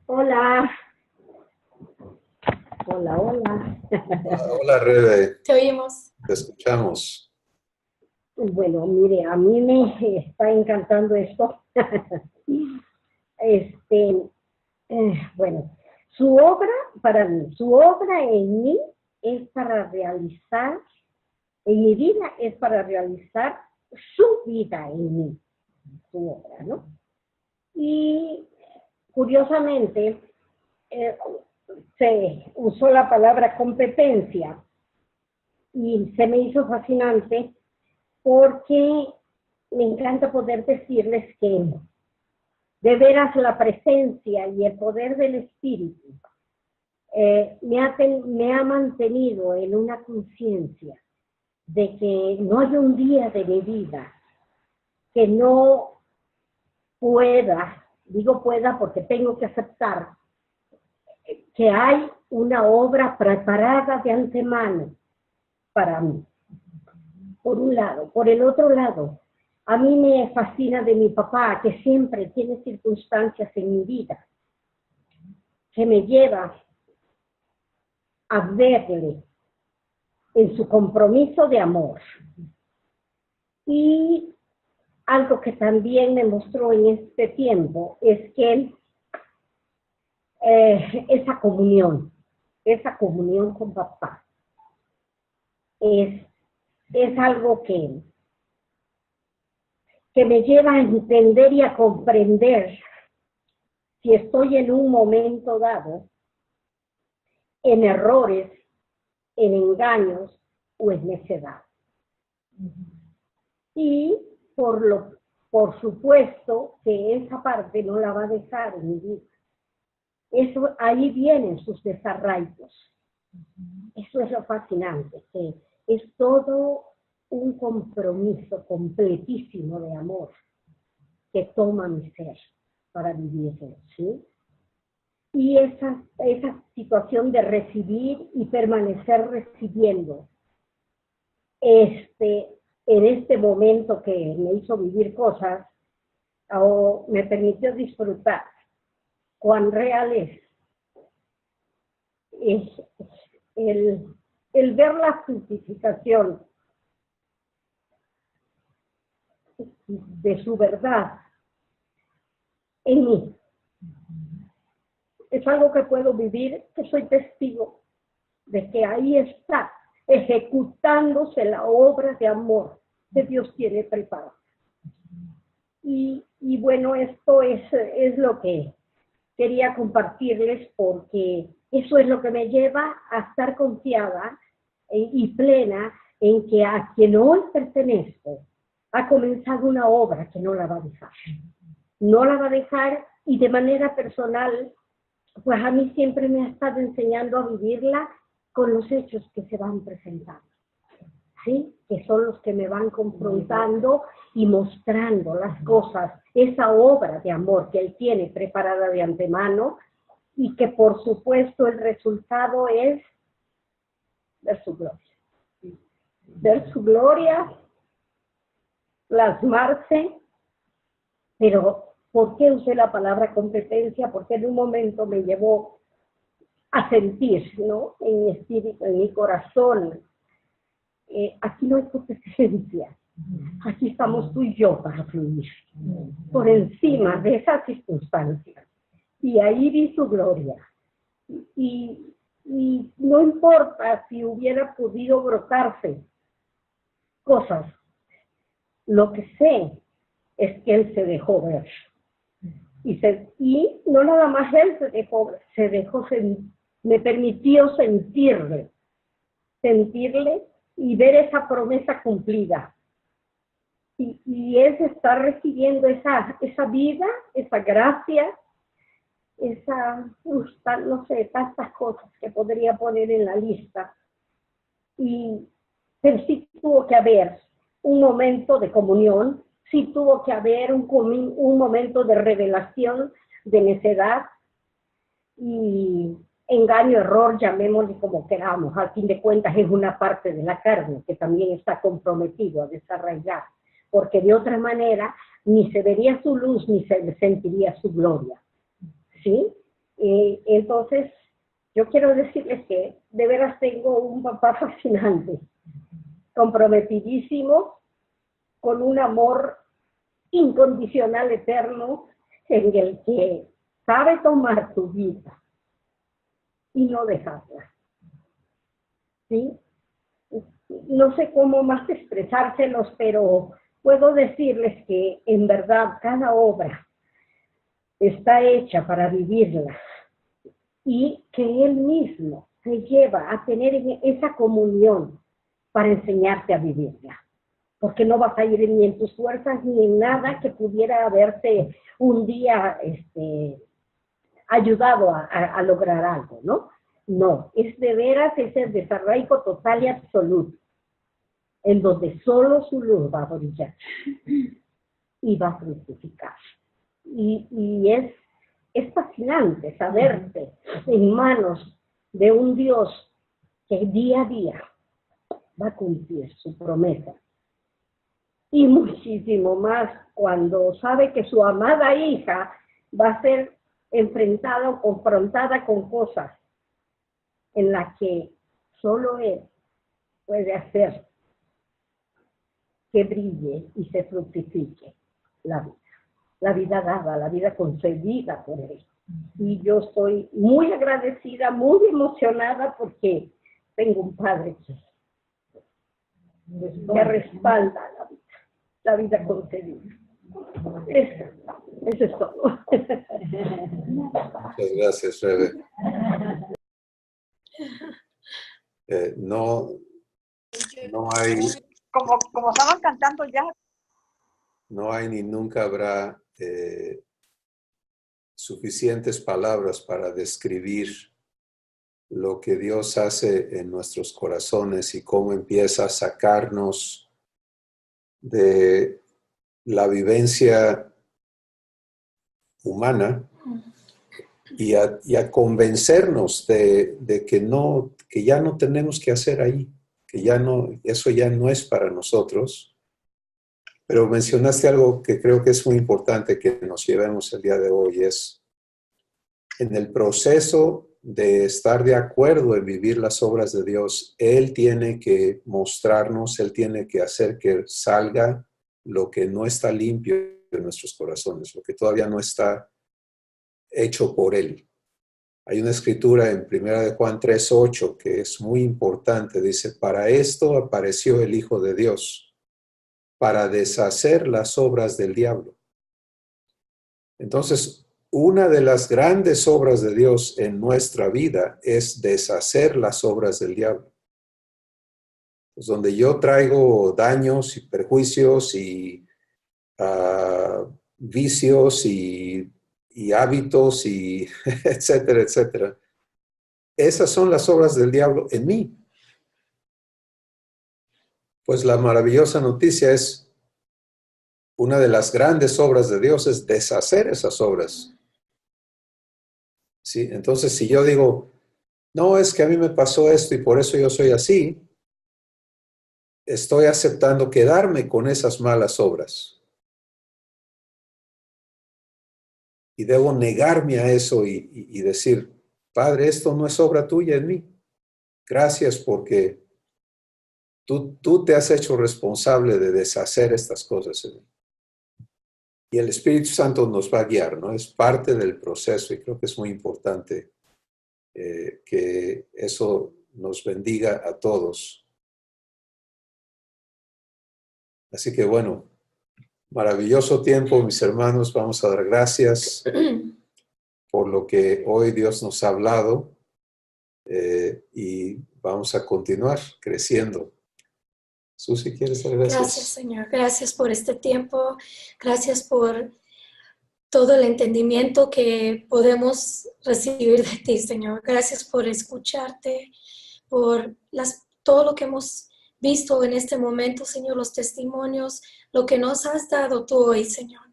Hola. Hola. Hola, Rebe. Te oímos. Te escuchamos. Bueno, mire, a mí me está encantando esto. Bueno, su obra en mí es para realizar, en mi vida es para realizar su vida en mí, su obra, ¿no? Y curiosamente, se usó la palabra competencia y se me hizo fascinante porque me encanta poder decirles que de veras la presencia y el poder del Espíritu me ha mantenido en una conciencia de que no hay un día de mi vida que no pueda, digo pueda porque tengo que aceptar que hay una obra preparada de antemano para mí, por un lado. Por el otro lado, a mí me fascina de mi papá, que siempre tiene circunstancias en mi vida que me lleva a verle en su compromiso de amor. Y algo que también me mostró en este tiempo es que esa comunión con papá es algo que me lleva a entender y a comprender si estoy en un momento dado en errores, en engaños o en necedad. Y por supuesto que esa parte no la va a dejar en mi vida. Eso, ahí vienen sus desarraigos. Eso es lo fascinante, que es todo un compromiso completísimo de amor que toma mi ser para vivirlo, ¿sí? Y esa situación de recibir y permanecer recibiendo, en este momento que me hizo vivir cosas, o me permitió disfrutar cuán real es el ver la fructificación de su verdad en mí. Es algo que puedo vivir, que soy testigo de que ahí está ejecutándose la obra de amor que Dios tiene preparada. Y bueno, esto es lo que quería compartirles, porque eso es lo que me lleva a estar confiada y plena en que a quien hoy pertenezco ha comenzado una obra que no la va a dejar. No la va a dejar, y de manera personal, pues a mí siempre me ha estado enseñando a vivirla con los hechos que se van presentando, ¿sí? Que son los que me van confrontando y mostrando las cosas, esa obra de amor que Él tiene preparada de antemano, y que por supuesto el resultado es ver su gloria. Ver su gloria, plasmarse. Pero ¿por qué usé la palabra competencia? Porque en un momento me llevó a sentir, ¿no? En mi espíritu, en mi corazón, aquí no hay competencia, aquí estamos tú y yo para fluir, por encima de esas circunstancias. Y ahí vi su gloria. Y no importa si hubiera podido brotarse cosas, lo que sé es que Él se dejó ver. Y no nada más Él se dejó, me permitió sentirle y ver esa promesa cumplida. Y es estar recibiendo esa vida, esa gracia, no sé, tantas cosas que podría poner en la lista. Pero sí tuvo que haber un momento de comunión, sí tuvo que haber un momento de revelación, de necedad y engaño, error, llamémosle como queramos. Al fin de cuentas es una parte de la carne que también está comprometido a desarraigar, porque de otra manera ni se vería su luz ni se sentiría su gloria, ¿sí? Entonces yo quiero decirles que de veras tengo un papá fascinante, comprometidísimo, con un amor incondicional, eterno, en el que sabe tomar tu vida y no dejarla, ¿sí? No sé cómo más expresárselos, pero puedo decirles que en verdad cada obra está hecha para vivirla y que Él mismo te lleva a tener esa comunión para enseñarte a vivirla. Porque no vas a ir ni en tus fuerzas ni en nada que pudiera haberte un día ayudado a lograr algo, ¿no? No, es de veras ese desarraigo total y absoluto, en donde solo su luz va a brillar y va a fructificar. Y es fascinante saberte en manos de un Dios que día a día va a cumplir su promesa. Y muchísimo más cuando sabe que su amada hija va a ser enfrentada o confrontada con cosas en las que solo Él puede hacer que brille y se fructifique la vida dada, la vida concedida por Él. Y yo estoy muy agradecida, muy emocionada porque tengo un Padre que me respalda la vida concedida. Eso es todo. Muchas gracias, Rebe. No hay, Como estaban cantando ya. no hay ni nunca habrá suficientes palabras para describir lo que Dios hace en nuestros corazones y cómo empieza a sacarnos de la vivencia humana y a convencernos de que ya no tenemos que hacer ahí, que eso ya no es para nosotros. Pero mencionaste algo que creo que es muy importante que nos llevemos el día de hoy, es en el proceso de estar de acuerdo en vivir las obras de Dios, Él tiene que mostrarnos, Él tiene que hacer que salga lo que no está limpio de nuestros corazones, lo que todavía no está hecho por Él. Hay una escritura en 1 de Juan 3:8 que es muy importante. Dice, para esto apareció el Hijo de Dios, para deshacer las obras del diablo. Entonces, una de las grandes obras de Dios en nuestra vida es deshacer las obras del diablo. Pues donde yo traigo daños y perjuicios y vicios y hábitos y etcétera, etcétera. Esas son las obras del diablo en mí. Pues la maravillosa noticia es, una de las grandes obras de Dios es deshacer esas obras. ¿Sí? Entonces, si yo digo, no, es que a mí me pasó esto y por eso yo soy así, estoy aceptando quedarme con esas malas obras. Y debo negarme a eso y decir, Padre, esto no es obra tuya en mí. Gracias porque tú te has hecho responsable de deshacer estas cosas en mí. Y el Espíritu Santo nos va a guiar, ¿no? Es parte del proceso y creo que es muy importante que eso nos bendiga a todos. Así que bueno, maravilloso tiempo, mis hermanos. Vamos a dar gracias por lo que hoy Dios nos ha hablado y vamos a continuar creciendo. Susi, ¿quieres dar gracias? Gracias, Señor. Gracias por este tiempo. Gracias por todo el entendimiento que podemos recibir de ti, Señor. Gracias por escucharte, por todo lo que hemos visto en este momento, Señor, los testimonios, lo que nos has dado tú hoy, Señor.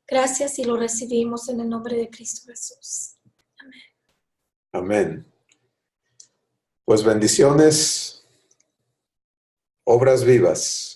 Gracias y lo recibimos en el nombre de Cristo Jesús. Amén. Amén. Pues bendiciones, obras vivas.